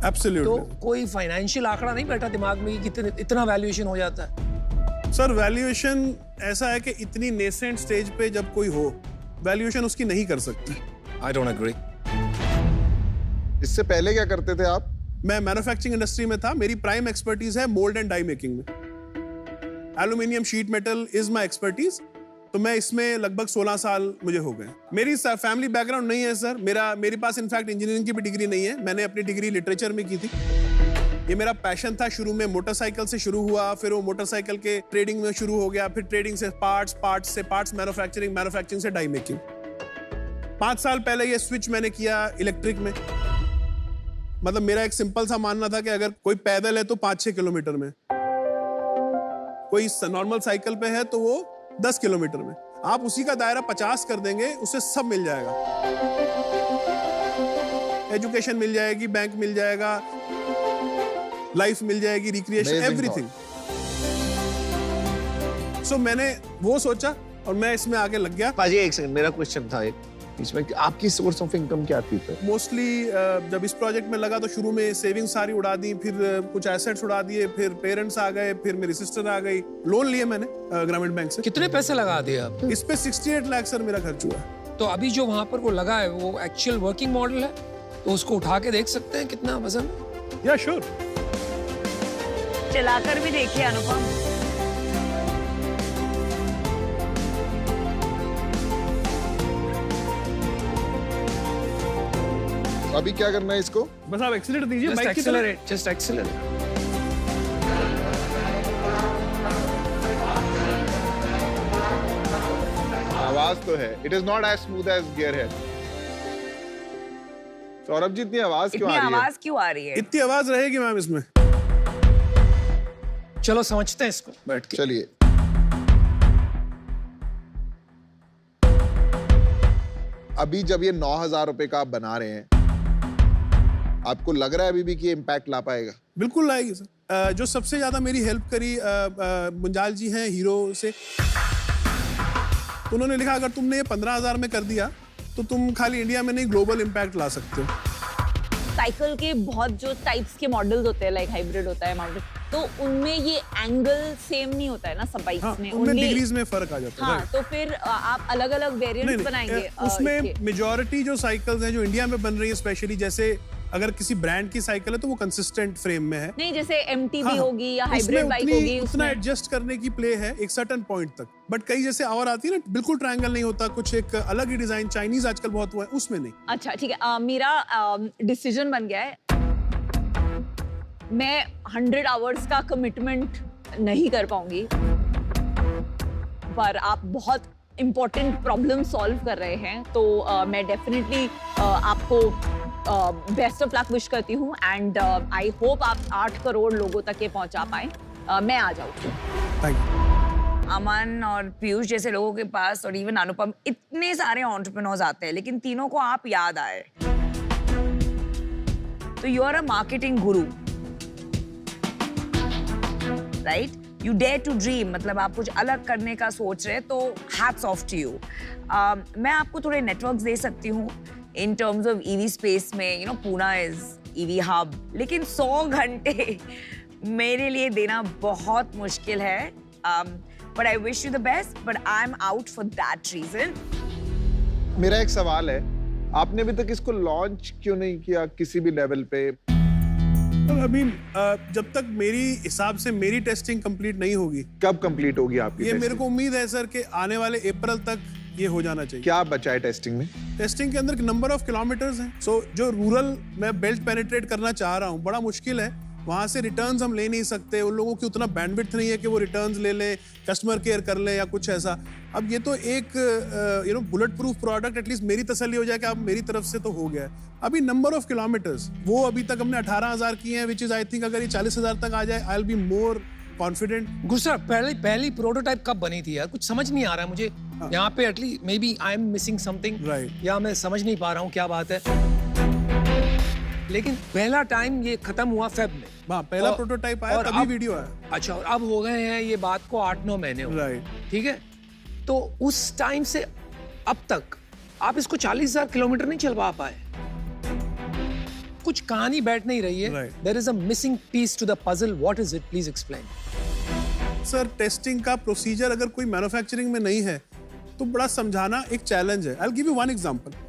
Absolutely. तो कोई फाइनेंशियल आंकड़ा नहीं बैठा दिमाग में कि इतना वैल्यूएशन हो जाता है? सर वैल्यूएशन ऐसा है कि इतनी नेसेंट स्टेज पे जब कोई हो, वैल्यूएशन उसकी नहीं कर सकती। I don't agree. इससे पहले क्या करते थे आप? मैं मैन्युफैक्चरिंग इंडस्ट्री में था। मेरी प्राइम एक्सपर्टीज है मोल्ड एंड डाई मेकिंग में। Aluminium sheet metal is my expertise. तो मैं इसमें लगभग 16 साल मुझे हो गए। मेरी फैमिली बैकग्राउंड नहीं है सर। मेरे पास इनफैक्ट इंजीनियरिंग की भी डिग्री नहीं है। मैंने अपनी डिग्री लिटरेचर में की थी। ये मेरा पैशन था। शुरू में मोटरसाइकिल से शुरू हुआ, फिर वो मोटरसाइकिल के ट्रेडिंग में शुरू हो गया, फिर ट्रेडिंग से पार्ट्स मैन्युफैक्चरिंग से डाई मेकिंग। 5 साल पहले ये स्विच मैंने किया इलेक्ट्रिक में। मतलब मेरा एक सिंपल सा मानना था कि अगर कोई पैदल है तो 5-6 किलोमीटर में, कोई नॉर्मल साइकिल पे है तो वो 10 किलोमीटर में। आप उसी का दायरा 50 कर देंगे, उससे सब मिल जाएगा। एजुकेशन मिल जाएगी, बैंक मिल जाएगा, लाइफ मिल जाएगी, रिक्रिएशन, एवरीथिंग। सो मैंने वो सोचा और मैं इसमें आगे लग गया। पाजी एक सेकंड, मेरा क्वेश्चन था एक इसमें, आपकी सोर्स ऑफ इनकम क्या थी? मोस्टली जब इस प्रोजेक्ट में लगा तो शुरू में सेविंग सारी उड़ा दी, फिर कुछ एसेट्स उड़ा दिए, फिर पेरेंट्स आ गए, फिर मेरी सिस्टर आ गई। लोन लिए मैंने ग्रामीण बैंक से। कितने पैसे लगा दिए आप? इस पे 68 लाख सर मेरा खर्च हुआ। तो अभी जो वहां पर वो लगा है वो एक्चुअल वर्किंग मॉडल है, तो उसको उठा के देख सकते हैं कितना वजन है? या श्योर, चलाकर भी देखिए अनुपम। अभी क्या करना है इसको? बस आप एक्सीलरेट दीजिए, जस्ट बाइक की तरह। Accelerate, just accelerate. आवाज तो है, it is not as smooth as gear है। सौरभ जी, इतनी आवाज क्यों आ रही है? आवाज क्यों आ रही है? इतनी आवाज रहेगी मैम इसमें। चलो समझते हैं इसको बैठ के। चलिए। अभी जब ये 9,000 रुपए का आप बना रहे हैं, आपको लग रहा है अभी भी कि इम्पैक्ट ला पाएगा? बिल्कुल लाएगी सर। जो सबसे ज्यादा मेरी हेल्प करी मुंजाल जी हैं हीरो से। उन्होंने लिखा अगर तुमने ये 15,000 में कर दिया तो तुम खाली इंडिया में नहीं ग्लोबल इम्पैक्ट ला सकते हो। साइकिल के बहुत जो टाइप्स के मॉडल्स होते हैं, लाइक हाइब्रिड होता है, माउंटेन, तो उनमें ये एंगल सेम नहीं होता है ना सब बाइक्स हाँ, में। उनमें डिग्रीज में फर्क आ जाता है। हाँ, तो फिर आप अलग-अलग वेरिएंट्स बनाएंगे उसमें मेजॉरिटी जो साइकिल्स हैं जो इंडिया में बन रही है, स्पेशली जैसे अगर किसी ब्रांड की साइकिल है तो वो कंसिस्टेंट फ्रेम में है। नहीं, जैसे MTB हाँ, होगी या हाइब्रिड बाइक होगी, उतना एडजस्ट करने की प्ले है एक सर्टेन पॉइंट तक। बट कई जैसे और आती है ना, बिल्कुल ट्रायंगल नहीं होता, कुछ एक अलग ही डिजाइन, चाइनीज आजकल बहुत हुआ है, उसमें नहीं। अच्छा ठीक है, मेरा डिसीजन बन गया है। मैं 100 आवर्स का कमिटमेंट नहीं कर पाऊंगी, पर आप बहुत इम्पोर्टेंट प्रॉब्लम सॉल्व कर रहे हैं, तो मैं डेफिनेटली आपको बेस्ट ऑफ लक विश करती हूँ एंड आई होप आप 8 करोड़ लोगों तक ये पहुंचा पाएं। मैं आ जाऊँ। अमन और पीयूष जैसे लोगों के पास और इवन अनुपम इतने सारे एंटरप्रेन्योर्स आते हैं, लेकिन तीनों को आप याद आए तो you are a marketing guru, right? You dare to dream, मतलब आप कुछ अलग करने का सोच रहे हैं, तो हैट्स ऑफ टू यू। मैं आपको थोड़े नेटवर्क्स दे सकती हूँ in terms of EV space में, you know Poona is EV hub, लेकिन 100 घंटे मेरे लिए देना बहुत मुश्किल है। But I wish you the best, but I am out for that reason. मेरा एक सवाल है, आपने अभी तक इसको लॉन्च क्यों नहीं किया किसी भी लेवल पे? अभी जब तक मेरी हिसाब से मेरी टेस्टिंग कंप्लीट नहीं होगी। कब कंप्लीट होगी आपकी? ये मेरे को उम्मीद है सर कि आने वाले अप्रैल तक ये हो जाना चाहिए। क्या बचा है टेस्टिंग में? टेस्टिंग के अंदर नंबर ऑफ किलोमीटर्स हैं। सो जो रूरल मैं बेल्ट पेनिट्रेट करना चाह रहा हूँ, बड़ा मुश्किल है। वहाँ से रिटर्न्स हम ले नहीं सकते, उन लोगों की उतना बैंडविड्थ नहीं है कि वो रिटर्न्स ले ले, कस्टमर केयर कर ले या कुछ ऐसा। अब ये तो एक बुलेट प्रूफ प्रोडक्ट, एटलीस्ट मेरी तसल्ली हो जाए कि अब मेरी तरफ से तो हो गया है। अभी नंबर ऑफ किलोमीटर्स वो अभी तक हमने 18,000 किए हैं, विच इज आई थिंक अगर ये 40,000 तक आ जाए I will be more confident. गुस्सा, पहली प्रोटोटाइप कब बनी थी यार? कुछ समझ नहीं आ रहा है मुझे यहाँ पे। At least maybe I am missing something, या मैं समझ नहीं पा रहा हूँ क्या बात है। लेकिन पहला टाइम ये खत्म हुआ फेब में। पहला प्रोटोटाइप आया, तभी वीडियो आया। अच्छा, और अब हो गए हैं ये बात को 8-9 महीने हो गए, ठीक है? तो उस टाइम से अब तक आप इसको 40,000 किलोमीटर नहीं चलवा पाए। कुछ कहानी बैठ नहीं रही है। There is a missing piece to the puzzle. What is it? Please explain. Sir, testing का प्रोसीजर अगर कोई मैन्युफैक्चरिंग में नहीं है तो बड़ा समझाना एक चैलेंज है। I'll give you one example.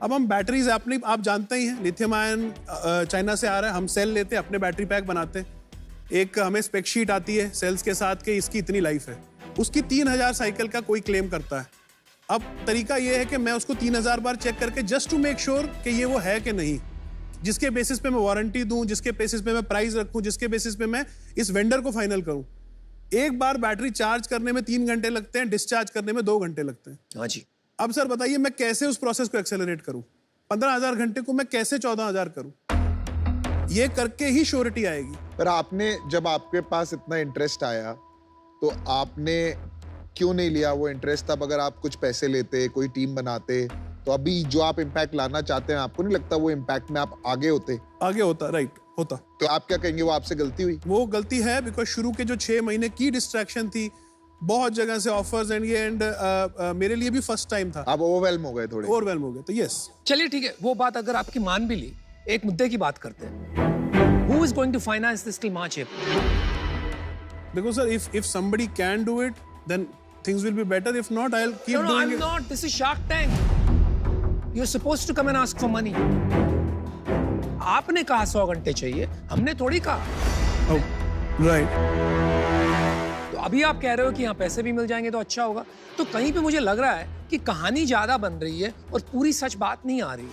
अब हम बैटरीज आप जानते ही हैं, लिथियम आयन चाइना से आ रहा है, हम सेल लेते हैं, अपने बैटरी पैक बनाते हैं, एक हमें स्पेक शीट आती है सेल्स के साथ कि इसकी इतनी लाइफ है, उसकी 3000 साइकिल का कोई क्लेम करता है। अब तरीका ये है कि मैं उसको 3000 बार चेक करके जस्ट टू मेक श्योर कि ये वो है कि नहीं, जिसके बेसिस पे मैं वारंटी दूं, जिसके बेसिस पे मैं प्राइस रखूं, जिसके बेसिस पे मैं इस वेंडर को फाइनल करूं। एक बार बैटरी चार्ज करने में 3 घंटे लगते हैं, डिस्चार्ज करने में 2 घंटे लगते हैं। हाँ जी। अब सर बताइए मैं कैसे उस प्रोसेस को एक्सेलरेट करूं? 15,000 घंटे को मैं कैसे 14,000 करूं? ये करके ही श्योरिटी आएगी। पर आपने, जब आपके पास इतना इंटरेस्ट आया तो आपने क्यों नहीं लिया वो इंटरेस्ट? तब अगर आप कुछ पैसे लेते, कोई टीम बनाते, तो अभी जो आप इम्पैक्ट लाना चाहते हैं, आपको नहीं लगता वो इम्पैक्ट में आप आगे होते? आगे होता, राइट, होता। तो आप क्या कहेंगे, वो आपसे गलती हुई? वो गलती है, बिकॉज शुरू के जो 6 महीने की डिस्ट्रैक्शन थी, बहुत जगह से ऑफर्स एंड ये एंड मेरे लिए भी फर्स्ट टाइम था। आप ओवरवेल्म हो गए थोड़े? ओवरवेल्म हो गए, तो यस। चलिए ठीक है, वो बात अगर आपकी मान भी ली, एक मुद्दे की बात करते हैं। Who is going to finance this till March, April? Because sir, if somebody can do it, then things will be better. If not, I'll keep doing it. No, I'm not. This is Shark Tank. You're supposed to come and ask for money. आपने कहा 100 घंटे चाहिए, हमने थोड़ी कहा। Oh, right. तो अभी आप कह रहे हो कि यहाँ पैसे भी मिल जाएंगे तो अच्छा होगा। तो कहीं पे मुझे लग रहा है कि कहानी ज्यादा बन रही है और पूरी सच बात नहीं आ रही।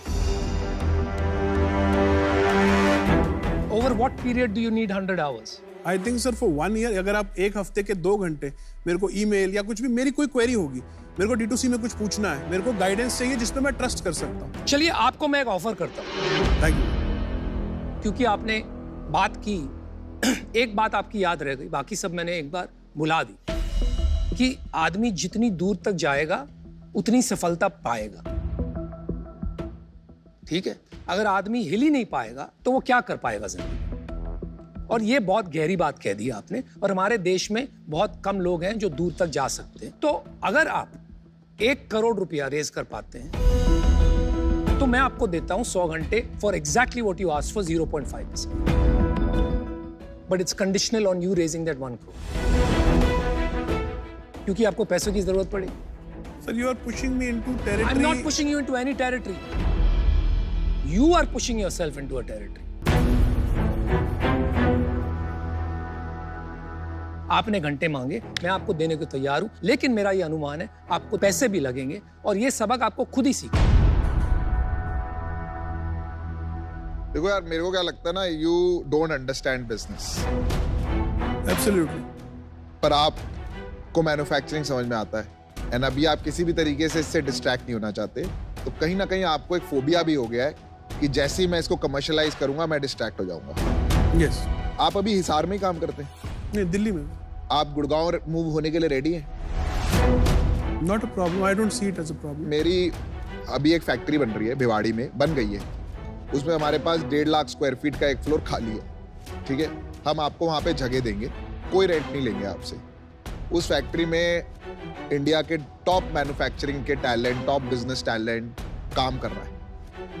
Over what period do you need 100 hours? I think sir for 1 year, अगर आप 1 हफ्ते के 2 घंटे मेरे को ईमेल या कुछ भी, मेरी कोई क्वेरी होगी, मेरे को D2C में कुछ पूछना है, मेरे को गाइडेंस चाहिए जिसपे मैं ट्रस्ट कर सकता हूँ। चलिए आपको मैं एक ऑफर करता हूँ। Thank you. क्योंकि आपने बात की, एक बात आपकी याद रह गई, बाकी सब मैंने एक बार भुला दी, कि आदमी जितनी दूर तक जाएगा उतनी सफलता पाएगा। ठीक है, अगर आदमी हिल ही नहीं पाएगा तो वो क्या कर पाएगा जिंदगी? और ये बहुत गहरी बात कह दी आपने, और हमारे देश में बहुत कम लोग हैं जो दूर तक जा सकते हैं। तो अगर आप 1 करोड़ रुपया रेज कर पाते हैं तो मैं आपको देता हूं 100 घंटे for exactly what you asked for 0.5%, but it's conditional on you raising that 1 crore, क्योंकि आपको पैसों की जरूरत पड़ेगी। Sir, you are pushing me into territory. I am not pushing you into any territory, you are pushing yourself into a territory. आपने घंटे मांगे, मैं आपको देने को तैयार हूं, लेकिन मेरा ये अनुमान है आपको पैसे भी लगेंगे और ये सबक आपको खुद ही सीखना। देखो यार, मेरे को क्या लगता है ना, you don't understand business. Absolutely. पर आपको मैन्युफैक्चरिंग समझ में आता है, एंड अभी आप किसी भी तरीके से इससे डिस्ट्रैक्ट नहीं होना चाहते, तो कहीं ना कहीं आपको एक फोबिया भी हो गया है कि जैसे ही मैं इसको कमर्शियलाइज करूंगा मैं डिस्ट्रैक्ट हो जाऊंगा। यस। आप अभी हिसार में ही काम करते हैं? नहीं, दिल्ली में। आप गुड़गांव मूव होने के लिए रेडी हैं? Not a problem, I don't see it as a problem. मेरी अभी एक फैक्ट्री बन रही है भिवाड़ी में, बन गई है, उसमें हमारे पास 1.5 लाख स्क्वायर फीट का एक फ्लोर खाली है, ठीक है? हम आपको वहां पे जगह देंगे, कोई रेंट नहीं लेंगे आपसे। उस फैक्ट्री में इंडिया के टॉप मैन्युफैक्चरिंग के टैलेंट, टॉप बिजनेस टैलेंट काम कर रहा है,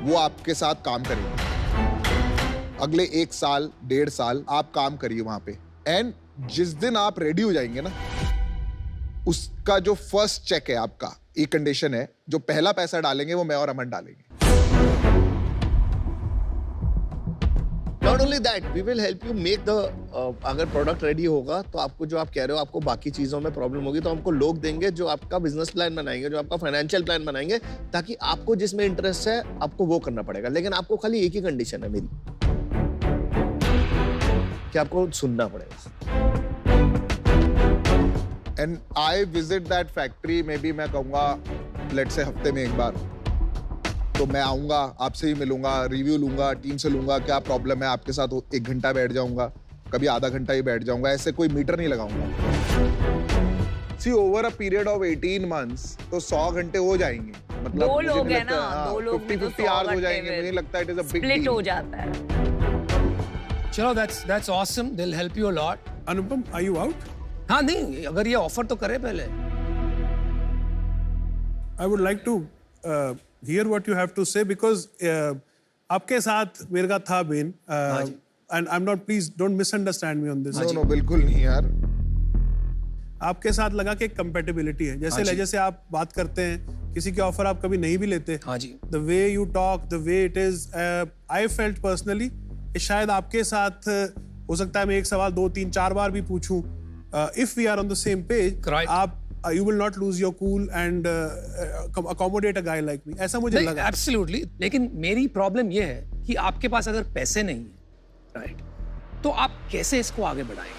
वो आपके साथ काम करेंगे। अगले 1 साल 1.5 साल आप काम करिए वहां पे, एंड जिस दिन आप रेडी हो जाएंगे ना, उसका जो फर्स्ट चेक है आपका, एक कंडीशन है, जो पहला पैसा डालेंगे वो मैं और अमन डालेंगे। Not only that, we will help you make the अगर प्रोडक्ट रेडी होगा तो आपको जो आप कह रहे हो आपको बाकी चीजों में प्रॉब्लम होगी, तो हमको लोग देंगे जो आपका बिजनेस प्लान बनाएंगे, जो आपका फाइनेंशियल प्लान बनाएंगे, ताकि आपको जिसमें इंटरेस्ट है आपको वो करना पड़ेगा। लेकिन आपको खाली एक ही कंडीशन है मेरी, कि आपको सुनना पड़ेगा। And I visit that factory, may be मैं कहूँगा लेट्स से हफ्ते में एक बार, तो मैं आऊँगा, आपसे ही मिलूंगा, रिव्यू लूंगा, टीम से लूंगा क्या प्रॉब्लम है, आपके साथ 1 घंटा बैठ जाऊंगा, कभी आधा घंटा ही बैठ जाऊंगा, ऐसे कोई मीटर नहीं लगाऊंगा। See over a period of 18 months तो 100 घंटे हो जाएंगे, मतलब 2 लोग हैं ना, 2 लोग 50 आवर्स हो जाएंगे, मुझे लगता है it is a big split deal. हो जाता है। चलो, that's awesome, they'll help you a lot. Anupam, are you out? हाँ, नहीं, अगर ये ऑफर तो करे पहले। I would like to hear what you have to say, because आपके साथ मेरे का था Ben, and I'm not, please don't misunderstand me on this. No बिल्कुल नहीं यार। आपके साथ लगा कि एक कंपेटिबिलिटी है, जैसे लहजे से आप बात करते हैं, किसी के ऑफर आप कभी नहीं भी लेते। हाँ जी। The way you talk, the way it is, I felt personally, शायद आपके साथ हो सकता है मैं एक सवाल 2, 3, 4 बार भी पूछूं, if we are on the same page, आप you will not lose your cool and accommodate a guy like me, ऐसा मुझे लगा। Absolutely, लेकिन मेरी प्रॉब्लम ये है कि आपके पास अगर पैसे नहीं है, राइट, तो आप कैसे इसको आगे बढ़ाएंगे?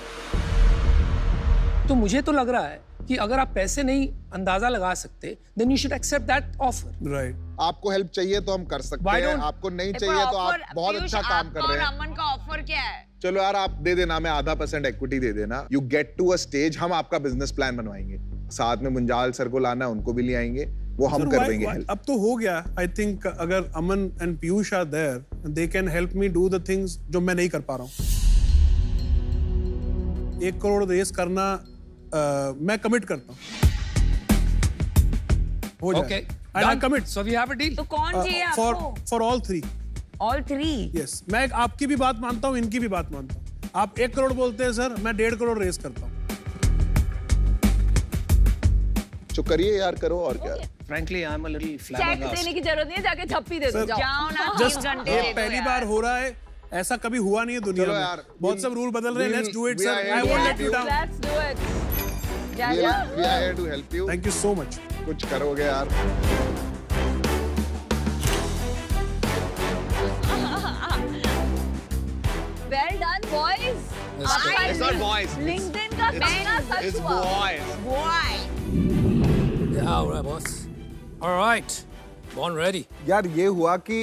तो मुझे तो लग रहा है कि अगर आप पैसे नहीं अंदाजा लगा सकते, then you should accept that offer. Right. आपको हेल्प चाहिए तो हम कर सकते हैं, आपको नहीं चाहिए तो आप बहुत अच्छा काम कर रहे हैं। अमन का ऑफर क्या है? चलो यार, आप दे देना, मैं 0.5% इक्विटी दे देना, you get to a stage, हम आपका बिजनेस प्लान बनवाएंगे, साथ में मुंजाल सर को लाना, उनको भी ले आएंगे, वो हम कर देंगे। अब तो हो गया, आई थिंक अगर Aman and Piyush are there, they can help me do the things जो मैं नहीं कर पा रहा हूँ। 1 करोड़ रेस करना मैं कमिट करता हूँ, हो जाए। Okay, and I commit. So we have a deal. तो कौन चाहिए आपको? For all 3. All 3? Yes, मैं आपकी भी बात मानता हूँ, इनकी भी बात मानता हूँ। आप 1 करोड़ बोलते हैं सर, मैं 1.5 करोड़ रेस करता हूँ। तो करिए यार, करो और क्या। Frankly, I'm a little check flabbergasted. देने की जरूरत नहीं है, जाके झप्पी दे दो, जाओ। जाओ ना, 3 Just घंटे ये दे दो पहली यार। बार हो रहा है, ऐसा कभी हुआ नहीं है दुनिया चलो में। यार, बहुत सब रूल बदल रहे हैं, let's do it sir, I won't let you down. Let's do it. Yeah, We yeah. are here to help you. Thank you so much. कुछ करोगे यार। Well done, boys. आपका It's not boys. LinkedIn का सपना सच It's हुआ। boys. Boy. Yeah, all right, boss. All right, born ready. यार ये हुआ कि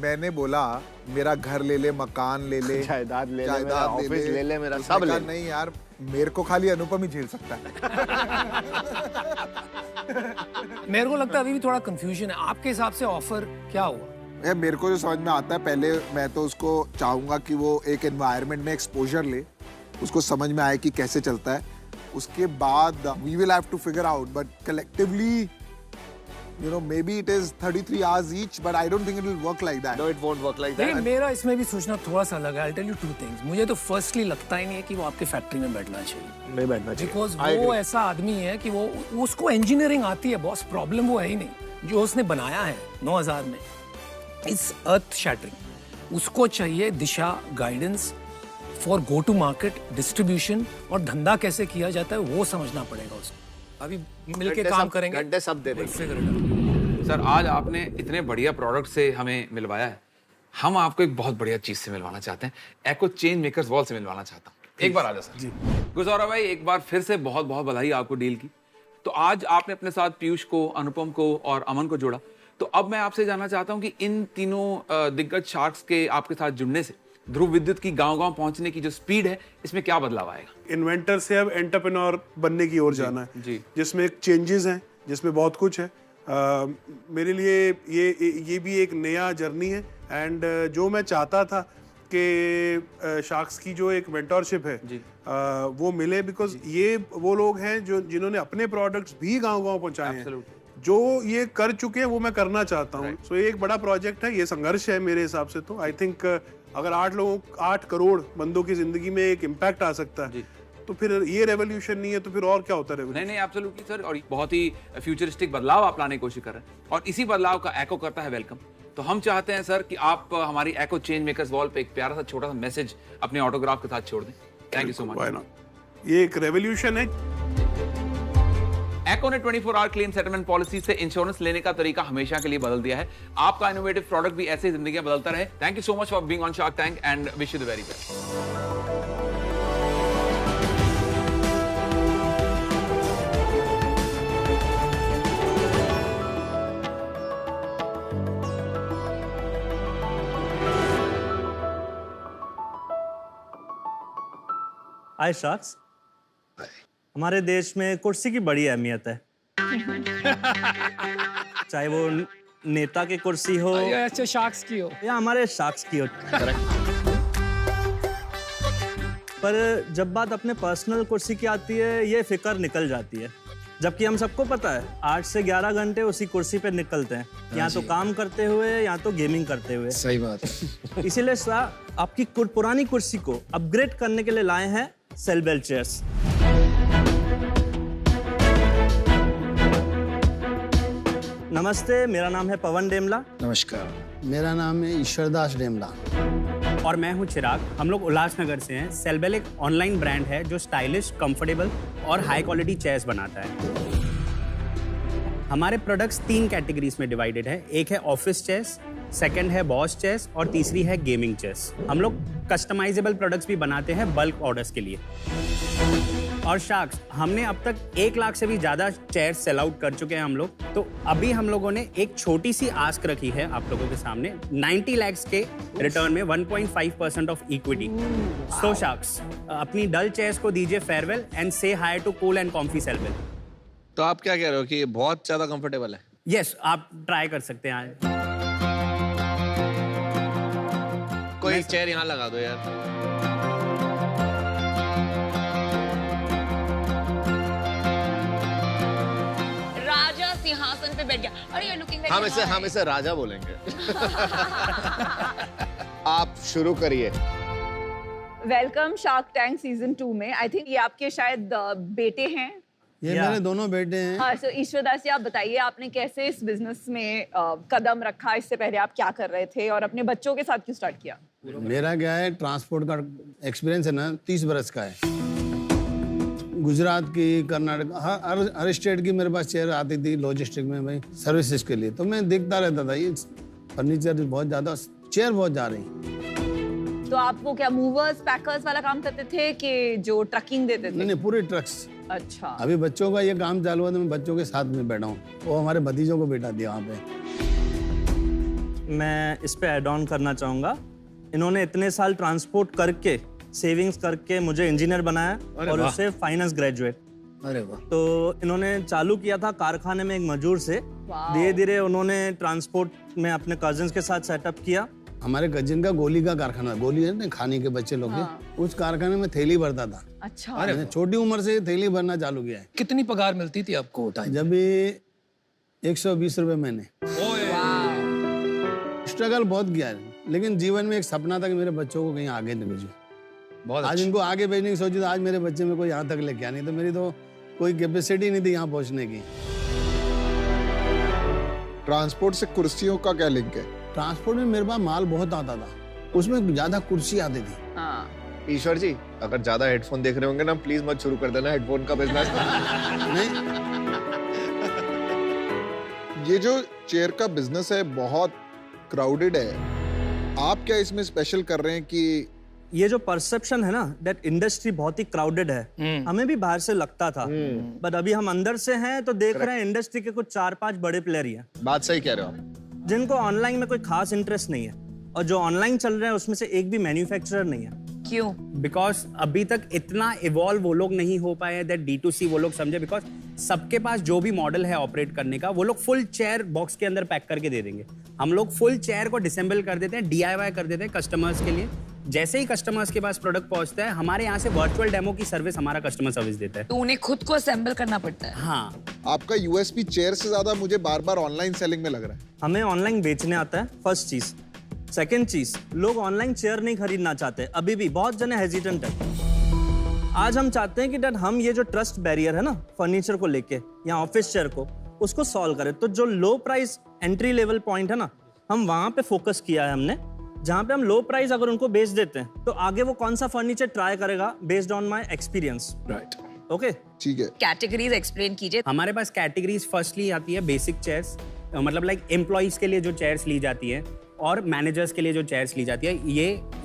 मैंने बोला मेरा घर ले ले, मकान ले ले, जायदाद ले ले, मेरा ऑफिस ले ले, मेरा सब ले ले। नहीं यार, मेरे को खाली अनुपम ही झेल सकता है। मेरे को लगता है अभी भी थोड़ा कंफ्यूजन है। आपके हिसाब से ऑफर क्या हुआ? यार मेरे को जो समझ में आता है, पहले मैं तो उसको चाहूंगा कि वो एक एनवायरनमेंट में एक्सपोजर ले, उसको समझ में आए कि कैसे चलता है, उसके बाद we will have to figure out, but collectively you know, maybe it is 33 hours each, but I don't think it will work like that. No, it won't work like that. लेकिन मेरा इसमें भी सोचना थोड़ा सा अलग है। I'll tell you 2 things. मुझे तो फर्स्टली लगता ही नहीं है कि वो आपके फैक्ट्री में बैठना चाहिए। नहीं बैठना चाहिए। बिकॉज वो ऐसा आदमी है कि वो उसको इंजीनियरिंग आती है बॉस, प्रॉब्लम वो है ही नहीं। जो उसने बनाया है 9000 में, इट्स अर्थ शैटरिंग। उसको चाहिए दिशा, guidance for go to market, distribution, और धंधा कैसे किया जाता है वो समझना पड़ेगा उसको। अभी मिलके काम करेंगे, घंटे सब दे देंगे। सर, आज आपने इतने बढ़िया प्रोडक्ट से हमें मिलवाया है, हम आपको एक बहुत बढ़िया चीज से मिलवाना चाहते हैं, एको चेंज मेकर्स वॉल से मिलवाना चाहता हूँ। एक बार आ जाओ सर। गुजारा भाई, एक बार फिर से बहुत बहुत बधाई आपको डील की। तो आज आपने अपने साथ पीयूष को, अनुपम को और अमन को जोड़ा। तो अब मैं आपसे जानना चाहता हूँ कि इन तीनों दिग्गज शार्क्स के आपके साथ जुड़ने से ध्रुव विद्युत की गांव-गांव पहुंचने की जो स्पीड है, इसमें क्या बदलाव आएगा? इन्वेंटर से अब एंटरप्रेन्योर बनने की ओर जाना है जी। जिसमें एक चेंजेस हैं, जिसमें बहुत कुछ है। मेरे लिए ये भी एक नया जर्नी है एंड जो मैं चाहता था कि शार्क्स की जो एक मेंटोरशिप है वो मिले, बिकॉज ये वो लोग हैं जो जिन्होंने अपने प्रोडक्ट्स भी गांव-गांव पहुंचाए हैं। जो ये कर चुके हैं वो मैं करना चाहता हूँ। सो ये एक बड़ा प्रोजेक्ट है, ये संघर्ष है मेरे हिसाब से। तो आई थिंक अगर 8 करोड़ बंदों की जिंदगी में एक इम्पैक्ट आ सकता है तो फिर ये रेवोल्यूशन नहीं है तो फिर और क्या होता है? नहीं, एब्सोल्युटली सर, और बहुत ही फ्यूचरिस्टिक बदलाव आप लाने की कोशिश कर रहे हैं और इसी बदलाव का एको करता है वेलकम। तो हम चाहते हैं सर कि आप हमारी एको चेंज मेकर्स वॉल पे एक प्यारा सा छोटा सा मैसेज अपने ऑटोग्राफ के साथ छोड़ दें। Thank you so much. ये एक रेवोल्यूशन है। एको ने 24 आवर क्लेम सेटलमेंट पॉलिसी से इंश्योरेंस लेने का तरीका हमेशा के लिए बदल दिया है। आपका इनोवेटिव प्रोडक्ट भी ऐसे जिंदगी बदलता रहे। Thank you so much for being on shark tank and wish you the very best. Hi sharks. हमारे देश में कुर्सी की बड़ी अहमियत है, चाहे वो नेता की कुर्सी हो या शार्क्स की हो या हमारे शार्क्स की हो। पर जब बात अपने पर्सनल कुर्सी की आती है, ये फिक्र निकल जाती है। जबकि हम सबको पता है 8 से 11 घंटे उसी कुर्सी पे निकलते हैं, या तो काम करते हुए या तो गेमिंग करते हुए। सही बात है। इसीलिए आपकी पुरानी कुर्सी को अपग्रेड करने के लिए लाए हैं सेलबेल चेयर्स। नमस्ते, मेरा नाम है पवन डेमला। नमस्कार, मेरा नाम है ईश्वरदास डेमला। और मैं हूं चिराग। हम लोग उल्लासनगर से हैं। सेलबेल एक ऑनलाइन ब्रांड है जो स्टाइलिश, कंफर्टेबल और हाई क्वालिटी चेयर्स बनाता है। हमारे प्रोडक्ट्स 3 कैटेगरीज में डिवाइडेड है। एक है ऑफिस चेयर्स, सेकंड है बॉस चेयर्स और तीसरी है गेमिंग चेयर्स। हम लोग कस्टमाइजेबल प्रोडक्ट्स भी बनाते हैं बल्क ऑर्डर्स के लिए। और शार्क्स, हमने अब तक 1 लाख से भी ज्यादा चेयर्स सेल आउट कर चुके हैं हम लोग। तो अभी हम लोगों ने एक छोटी सी आस्क रखी है आप लोगों के सामने, 90 लाख के रिटर्न में 1.5% ऑफ इक्विटी। सो शार्क्स, अपनी डल चेयर्स को दीजिए फेयरवेल एंड से हाय टू कूल एंड कॉम्फी सेलबेल। तो आप क्या कह रहे हो कि ये बहुत ज्यादा कंफर्टेबल है? यस, आप ट्राई कर सकते हैं। कोई चेयर यहाँ लगा दो यार। राजा सिंहासन पे बैठ गया। अरे यू लुकिंग वेरी हम इसे राजा बोलेंगे। आप शुरू करिए। वेलकम शार्क टैंक सीजन 2 में। आई थिंक ये आपके शायद बेटे हैं। ये मेरे दोनों बेटे हैं। हाँ, so ईश्वरदास जी, आप बताइए आपने कैसे इस बिजनेस में कदम रखा? इससे पहले आप क्या कर रहे थे और अपने बच्चों के साथ क्यों स्टार्ट किया? मेरा क्या है, ट्रांसपोर्ट का एक्सपीरियंस है ना, 30 बरस का है। गुजरात की, कर्नाटक, हर स्टेट की मेरे पास चेयर आती थी लॉजिस्टिक में भाई सर्विसेज के लिए। तो मैं देखता रहता था ये फर्नीचर बहुत ज्यादा, चेयर बहुत जा रही। तो आप वो क्या मूवर्स पैकर्स वाला काम करते थे कि जो ट्रकिंग देते थे? नहीं, पूरे ट्रक्स। अच्छा। अभी बच्चों का ये काम चालू हुआ तो मैं बच्चों के साथ में बैठा हूँ। वो हमारे भतीजों को बैठा दिया वहाँ पे। मैं इस पे ऐड ऑन करना चाहूँगा। इन्होंने इतने साल ट्रांसपोर्ट करके, सेविंग्स करके मुझे इंजीनियर बनाया और उससे फाइनेंस ग्रेजुएट। अरे वाह। तो इन्होंने चालू किया था कारखाने में एक मजदूर से, धीरे धीरे उन्होंने ट्रांसपोर्ट में अपने कजिन्स के साथ सेटअप किया। हमारे कजिन का गोली का कारखाना, गोली है ना खाने के बच्चे लोग के, उस कारखाने में थैली भरता था। अच्छा। मैंने छोटी उम्र से थैली भरना चालू किया है। कितनी पगार मिलती थी आपको टाइम? जब भी 120 रुपए महीने। स्ट्रगल बहुत किया है, लेकिन जीवन में एक सपना था कि मेरे बच्चों को कहीं आगे न भेजूं। बहुत आज इनको आगे भेजने की सोची तो आज मेरे बच्चे में कोई यहाँ तक लेके आया, नहीं तो मेरी तो कोई कैपेसिटी नहीं थी यहाँ पहुँचने की। ट्रांसपोर्ट से कुर्सियों का क्या लिंक है? ट्रांसपोर्ट में मेरे पास माल बहुत आता था, उसमें ज्यादा कुर्सी आती थी। ईश्वर जी, अगर ज्यादा हेडफोन देख रहे होंगे ना, प्लीज मत शुरू कर देना हेडफोन का बिजनेस। नहीं, ये जो चेयर का बिजनेस है बहुत क्राउडेड है। आप क्या इसमें स्पेशल कर रहे हैं कि ये जो परसेप्शन है ना, दैट इंडस्ट्री बहुत ही क्राउडेड है, हमें भी बाहर से लगता था, बट अभी हम अंदर से हैं तो देख रहे हैं इंडस्ट्री के कुछ 4-5 बड़े प्लेयर ही हैं। बात सही कह रहे हो आप, जिनको ऑनलाइन में कोई खास इंटरेस्ट नहीं है, और जो ऑनलाइन चल रहे हैं उसमें से एक भी मैन्युफैक्चरर नहीं है। क्यों? बिकॉज अभी तक इतना इवॉल्व वो लोग नहीं हो पाए दैट D2C वो लोग समझे, बिकॉज सबके पास जो भी मॉडल है ऑपरेट करने का, वो लोग फुल चेयर बॉक्स के अंदर पैक करके दे देंगे। हम लोग फुल चेयर को डिसेंबल कर देते हैं, DIY कर देते हैं कस्टमर्स के लिए। जैसे ही कस्टमर्स के पास प्रोडक्ट पहुंचता है, हमारे यहाँ से वर्चुअल डेमो की सर्विस हमारा कस्टमर सर्विस देता है। तो उन्हें खुद को असेंबल करना पड़ता है। हाँ, आपका USP चेयर से ज्यादा मुझे बार बार ऑनलाइन सेलिंग में लग रहा है। हमें ऑनलाइन बेचने आता है, फर्स्ट चीज। सेकेंड चीज, लोग ऑनलाइन चेयर नहीं खरीदना चाहते, अभी भी बहुत जने हेजिटेंट है। आज हम चाहते हैं कि डैड हम ये जो ट्रस्ट बैरियर है ना फर्नीचर को लेके या ऑफिस चेयर को, उसको सॉल्व करें। तो जो लो प्राइस एंट्री लेवल पॉइंट है ना, हम वहां पे फोकस किया है हमने, जहां पे हम लो प्राइस अगर उनको बेच देते हैं तो आगे वो कौन सा फर्नीचर ट्राई करेगा based on my experience. Right, okay, ठीक है। कैटेगरीज एक्सप्लेन कीजिए। हमारे पास कैटेगरीज फर्स्टली आती है बेसिक चेयर्स, मतलब लाइक एम्प्लॉइज के लिए जो चेयर्स ली जाती है और मैनेजर्स के लिए जो चेयर्स ली जाती है,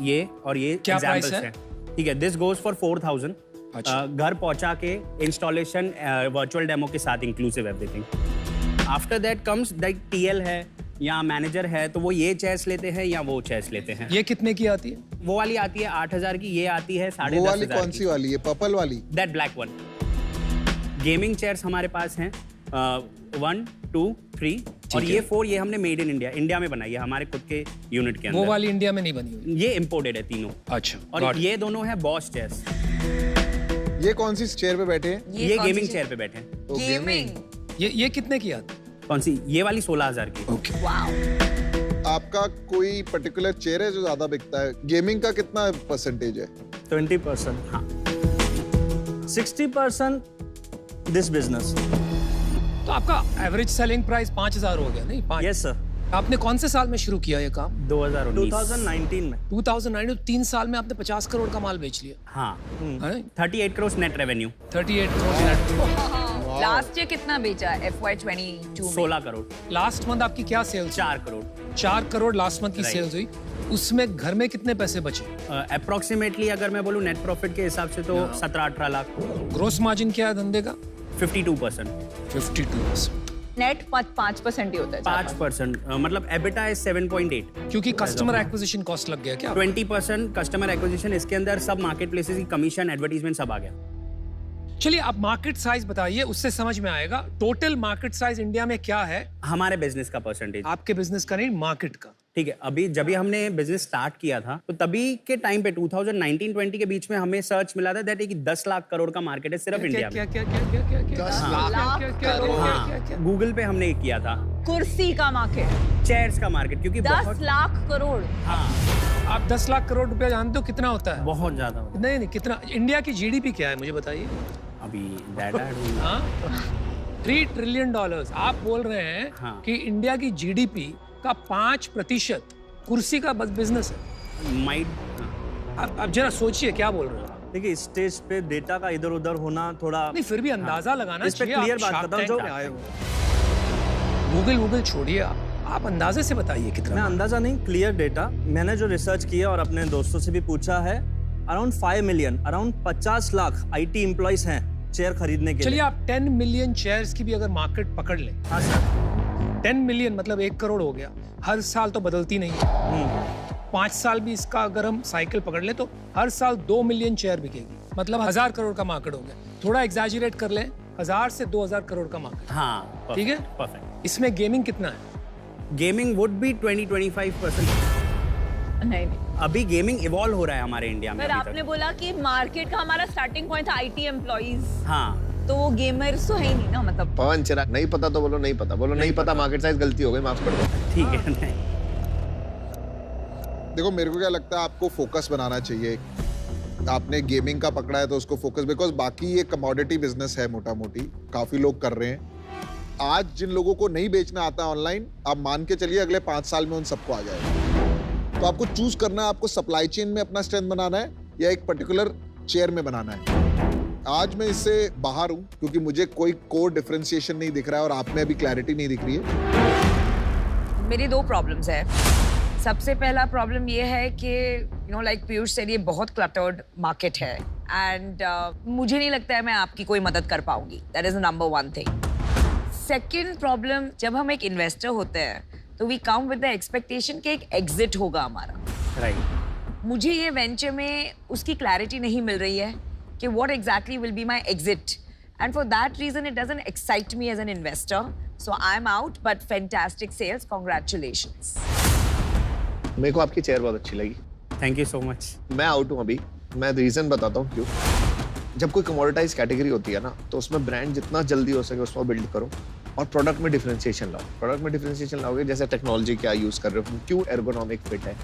ये और ये क्या प्राइस है? ठीक है, दिस गोज फॉर 4000। घर पहुंचा के इंस्टॉलेशन वर्चुअल डेमो के साथ inclusive everything. After that comes like TL है या मैनेजर है, तो वो ये चेयर्स लेते हैं या वो चेयर्स लेते हैं। ये कितने की आती है? वो वाली आती है 8000 की, ये आती है 10,500 वो वाली कौन सी वाली है? पर्पल वाली? That black one. Gaming chairs हमारे पास हैं 1, 2, 3 और ये 4, ये हमने मेड इन इंडिया में बनाई है, हमारे खुद के यूनिट के अंदर। वो वाली इंडिया में नहीं बनी हुई? ये इम्पोर्टेड है तीनों। अच्छा, और ये दोनों है बॉस चेयर्स। ये कौन सी चेयर पे बैठे हैं? ये गेमिंग चेयर पे बैठे हैं। तो गेमिंग ये कितने की आती? कौन सी? ये वाली 16,000 की। Okay, wow. आपका कोई पर्टिकुलर चेयर है जो ज्यादा बिकता है? गेमिंग का कितना परसेंटेज है? 20%। हाँ, 60% दिस बिजनेस। तो आपका एवरेज सेलिंग प्राइस 5,000 हो गया नहीं? 5? Yes sir. आपने कौन से साल में शुरू किया ये काम? 2019 में। 2019, 3 साल में आपने 50 करोड़ का माल बेच लिया। हाँ, 38 crore net revenue. 38 crore net. Last year कितना बेचा FY22 में? 16 करोड़। लास्ट मंथ आपकी क्या sales? 4 crore. 4 crore last month की सेल्स हुई। उसमें घर में कितने पैसे बचे? अप्रोक्सीमेटली अगर मैं बोलूं नेट प्रॉफिट के हिसाब से तो 17-18 लाख। ग्रोस मार्जिन क्या है धंधे का? 52%। 52%। नेट 5% ही होता है। 5%, मतलब EBITDA is 7.8। क्योंकि कस्टमर एक्विजिशन कॉस्ट लग गया क्या? 20% कस्टमर एक्विजिशन, इसके अंदर सब मार्केट प्लेसेस की कमीशन, एडवर्टाइजमेंट सब आ गया। चलिए आप मार्केट साइज बताइए, उससे समझ में आएगा टोटल मार्केट साइज इंडिया में क्या है। हमारे बिजनेस का परसेंटेज, आपके बिजनेस का नहीं, मार्केट का। ठीक है, अभी जब भी हमने बिजनेस स्टार्ट किया था तो तभी के टाइम पे 2019-20 के बीच में हमें सर्च मिला था दैट 10 लाख करोड़ का मार्केट है सिर्फ इंडिया में। क्या 10 लाख करोड़? गूगल पे हमने किया था। कुर्सी का मार्केट, चेयर्स का मार्केट, क्योंकि 10 लाख करोड़। हाँ, आप 10 लाख करोड़ रुपया जानते हो कितना होता है? बहुत ज्यादा होता है। नहीं, कितना? इंडिया की GDP क्या है मुझे बताइए अभी? 3 ट्रिलियन डॉलर्स। आप बोल रहे हैं कि इंडिया की GDP का 5% कुर्सी का बस बिजनेस है। अब जरा सोचिए क्या बोल रहे हो। देखिए, स्टेज पे डेटा का इधर उधर होना थोड़ा नहीं, फिर भी अंदाजा लगाना चाहिए। क्लियर बात करता हूं, जो आए हो गूगल छोड़िए, आप अंदाजे से बताइए कितना। मैं अंदाजा नहीं, क्लियर डेटा। मैंने जो रिसर्च किया और अपने दोस्तों से भी पूछा है, around 5 million, around 50 lakh IT employees हैं चेयर खरीदने के लिए। चलिए आप 10 मिलियन चेयर्स की भी अगर मार्केट पकड़ लें। हाँ सर। 10 मिलियन मतलब 1 करोड़ हो गया। हर साल तो बदलती नहीं है। 5 साल भी इसका अगर हम साइकिल पकड़ ले तो हर साल 2 मिलियन चेयर बिकेगी, मतलब 1000 करोड़ का मार्केट हो गया। थोड़ा एग्जैजरेट कर लें, 1000 से 2000 करोड़ का मार्केट। हाँ, ठीक है, परफेक्ट। इसमें गेमिंग कितना है? Gaming would be 20-25%। नहीं, अभी गेमिंग इवॉल्व हो रहा है हमारे इंडिया में। पर आपने बोला कि मार्केट का हमारा स्टार्टिंग पॉइंट था IT एम्प्लॉइज। हाँ, तो वो गेमर्स तो है ही नहीं ना, मतलब। पवन चिराग, नहीं पता तो बोलो नहीं पता, बोलो नहीं पता, मार्केट साइज गलती हो गई, माफ कर दो। ठीक है। नहीं, देखो मेरे को क्या लगता है, आपको फोकस बनाना चाहिए। आपने गेमिंग का पकड़ा है तो उसको फोकस, बिकॉज बाकी ये कमोडिटी बिजनेस है, मोटा मोटी काफी लोग कर रहे हैं। आज जिन लोगों को नहीं बेचना आता ऑनलाइन, आप मान के चलिए अगले 5 साल में उन सबको आ जाएगा। तो आपको चूज करना है, आपको सप्लाई चेन में अपना स्ट्रेंथ बनाना है या एक पर्टिकुलर चेयर में बनाना है। आज मैं इससे बाहर हूं क्योंकि मुझे कोई कोर डिफरेंशिएशन नहीं दिख रहा है और आप में अभी क्लैरिटी नहीं दिख रही है। मेरी 2 प्रॉब्लम्स है। सबसे पहला प्रॉब्लम ये है कि you know like Piyush said, ये बहुत क्लटर्ड मार्केट है एंड मुझे नहीं लगता है मैं आपकी कोई मदद कर पाऊंगी. That is number one thing. Second problem, जब हम एक इन्वेस्टर होते हैं तो we come with the expectation कि एक एग्जिट होगा हमारा. राइट. मुझे ये वेंचर में उसकी क्लैरिटी नहीं मिल रही है कि what exactly will be my exit, and for that reason it doesn't excite me as an investor. So I am out, but fantastic sales, congratulations. मेरे को आपकी चेयर बहुत अच्छी लगी. Thank you so much. मैं आउट हूँ अभी. मैं रीजन बताता हूँ क्यों. जब कोई कमोडिटाइज कैटेगरी होती है ना, तो उसमें ब्रांड जितना जल्दी हो सके उसको बिल्ड करो और प्रोडक्ट में डिफरेंशिएशन लाओ. प्रोडक्ट में डिफरेंशिएशन लाओगे, जैसे टेक्नोलॉजी क्या यूज कर रहे हो, क्यों एर्गोनॉमिक फिट है,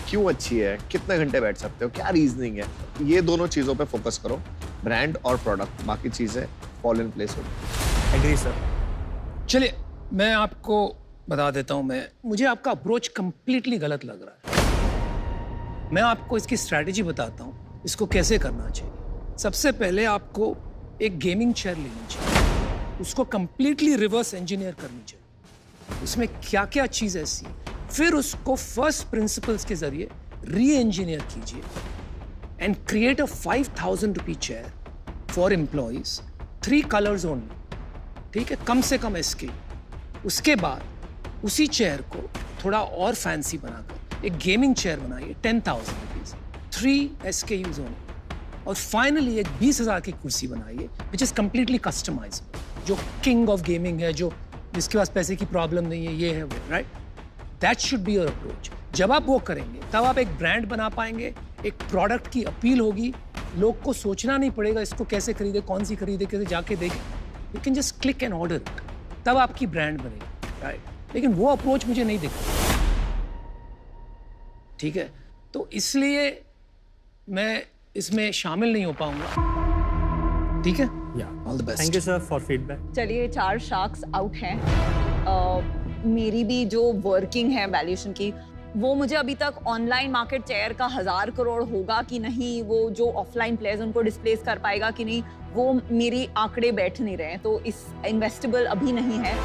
क्यों अच्छी है, कितने घंटे बैठ सकते हो, क्या रीजनिंग है. ये दोनों चीजों पे फोकस करो, ब्रांड और प्रोडक्ट. बाकी चीजें फॉल इन प्लेस होगी. Agree sir. चलिए मैं आपको बता देता हूँ, मुझे आपका अप्रोच कंप्लीटली गलत लग रहा है. मैं आपको इसकी स्ट्रैटेजी बताता हूँ, इसको कैसे करना चाहिए. सबसे पहले आपको एक गेमिंग चेयर लेनी चाहिए, उसको कंप्लीटली रिवर्स इंजीनियर करनी चाहिए, उसमें क्या क्या चीज़ ऐसी है, फिर उसको फर्स्ट प्रिंसिपल्स के जरिए री इंजीनियर कीजिए and create a 5,000 rupee chair for employees, 3 colours only. ठीक है, कम से कम SKU. उसके बाद उसी चेयर को थोड़ा और फैंसी बनाकर एक गेमिंग चेयर बनाइए, 10,000 रुपीज, 3 SKUs ओनली. और फाइनली एक 20,000 की कुर्सी बनाइए विच इज कंप्लीटली कस्टमाइजेबल, जो किंग ऑफ गेमिंग है, जो जिसके पास पैसे की प्रॉब्लम नहीं है, ये है वो. Right, that should be your approach. जब आप वो करेंगे तब आप एक ब्रांड बना पाएंगे, एक प्रोडक्ट की अपील होगी, लोग को सोचना नहीं पड़ेगा इसको कैसे खरीदे, कौन सी खरीदे, कैसे जाके देखें. You can just click and order it, तब आपकी ब्रांड बनेगी. राइट, लेकिन वो अप्रोच मुझे नहीं दिख रहा. ठीक है, तो इसलिए मैं इसमें शामिल नहीं हो पाऊंगा. ठीक है, all the best. Thank you sir for feedback. चलिए 4 शार्क्स आउट हैं. मेरी भी जो वर्किंग है वैल्यूएशन की, वो मुझे अभी तक ऑनलाइन मार्केट शेयर का 1000 करोड़ होगा कि नहीं, वो जो ऑफलाइन प्लेयर्स उनको डिस्प्लेस कर पाएगा कि नहीं, वो मेरी आंकड़े बैठ नहीं रहे हैं, तो इस इन्वेस्टेबल अभी नहीं है.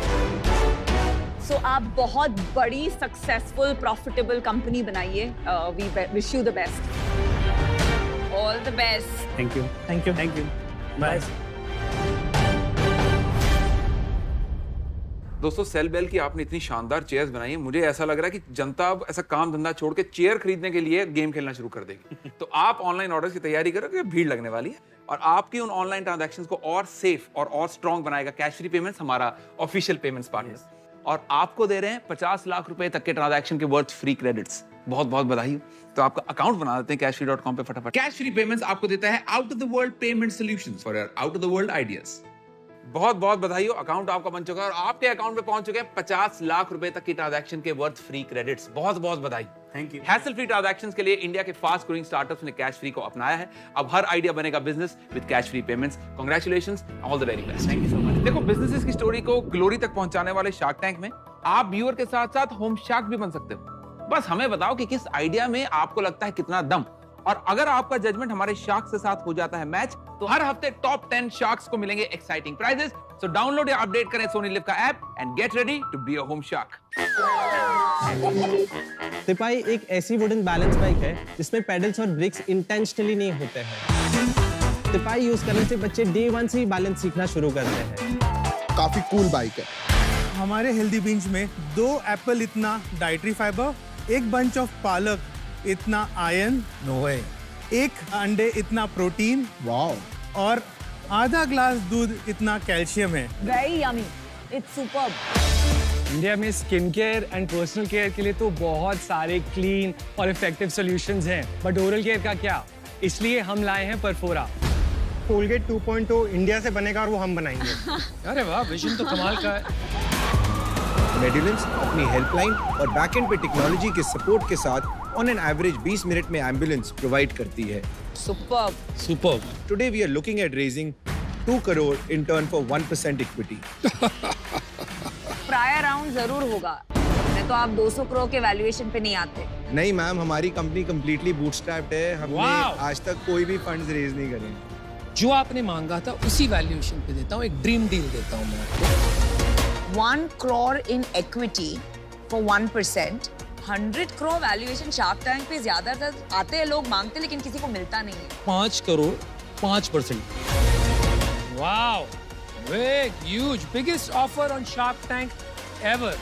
सो आप बहुत बड़ी सक्सेसफुल प्रॉफिटेबल कंपनी बनाइए. We wish you the best. All the best. Thank you. Thank you. Thank you. Bye. दोस्तों, सेल बेल की आपने इतनी शानदार चेयर्स बनाई है, मुझे ऐसा लग रहा है कि जनता अब ऐसा काम धंधा छोड़ के चेयर खरीदने के लिए गेम खेलना शुरू कर देगी. तो आप ऑनलाइन ऑर्डर्स की तैयारी करो कि भीड़ लगने वाली है, और आपकी उन ऑनलाइन ट्रांजैक्शंस को और सेफ और स्ट्रॉन्ग बनाएगा कैश फ्री पेमेंट्स, हमारा ऑफिशियल पेमेंट्स पार्टनर. और आपको दे रहे हैं 50 लाख रुपए तक के ट्रांजैक्शन के वर्थ फ्री क्रेडिट्स. बहुत बहुत बधाई. तो आपका अकाउंट बना देते हैं cashfree.com पे फटाफट. कैश फ्री पेमेंट्स आपको देता है out of the world payment solutions for your out of the world ideas. बहुत बहुत बधाई हो, अकाउंट आपका बन चुका है और आपके अकाउंट में पहुंच चुके हैं 50 लाख रुपए तक की ट्रांजैक्शन के वर्थ फ्री क्रेडिट्स. बहुत बहुत बधाई. Thank you. Hassle free transactions के लिए इंडिया के फास्ट ग्रोइंग स्टार्टअप्स ने कैश फ्री को अपनाया है. अब हर आइडिया बनेगा business with cash free payments. Congratulations, all the very best. Thank you so much. देखो, बिजनेसेस की स्टोरी को ग्लोरी तक पहुंचाने वाले शार्क टैंक में आप व्यूअर के साथ साथ होम शार्क भी बन सकते हो. बस हमें बताओ कि किस आइडिया में आपको लगता है कितना दम, और अगर आपका जजमेंट हमारे शार्क के साथ हो जाता है मैच, तो हर हफ्ते टॉप 10 शार्क्स को मिलेंगे एक्साइटिंग प्राइजेस. सो डाउनलोड या अपडेट करें सोनी लिव का app and get ready to be a home shark. तिपाई एक ऐसी वुडन बैलेंस बाइक है जिसमें पेडल्स और ब्रेक्स इंटेंशनली नहीं होते हैं. तिपाई यूज करने से बच्चे डे 1 से ही बैलेंस सीखना शुरू करते हैं. काफी कूल बाइक है. हमारे हेल्दी बीन्स में 2 एप्पल इतना डाइटरी फाइबर, 1 बंच ऑफ पालक इतना आयरन, नो वे, 1 अंडे इतना प्रोटीन, वाओ, और आधा ग्लास दूध इतना कैल्शियम है. Very yummy, it's superb. India में skin care and personal care के लिए तो बहुत सारे क्लीन और इफेक्टिव सॉल्यूशंस हैं, बट ओरल केयर का क्या? इसलिए हम लाए हैं परफोरा. कोलगेट 2.0 इंडिया से बनेगा और वो हम बनाएंगे. अरे वाह, विजन तो कमाल का है. मेडिलेंस अपनी हेल्पलाइन और बैकएंड पे टेक्नोलॉजी के सपोर्ट के साथ ऑन एन एवरेज 20 मिनट में एम्बुलेंस प्रोवाइड करती है. Superb. Superb. Today we are looking at raising 2 crore in turn for 1% equity. Prior round जरूर होगा, नहीं तो आप 200 करोड़ के वैल्यूएशन पे नहीं आते. नहीं मैम, हमारी कंपनी कंप्लीटली बूटस्ट्रैप्ड है. हमने आज तक कोई भी फंड्स रेज नहीं करे. जो आपने मांगा था उसी वैल्यूएशन पे देता हूँ. एक ड्रीम डील देता हूँ मैं आपको. 1 crore in equity for 1%. 100 crore valuation shark tank पे ज्यादातर आते हैं लोग मांगते, लेकिन किसी को मिलता नहीं है। 5 crore 5%। Wow, big, huge, biggest offer on Shark Tank ever.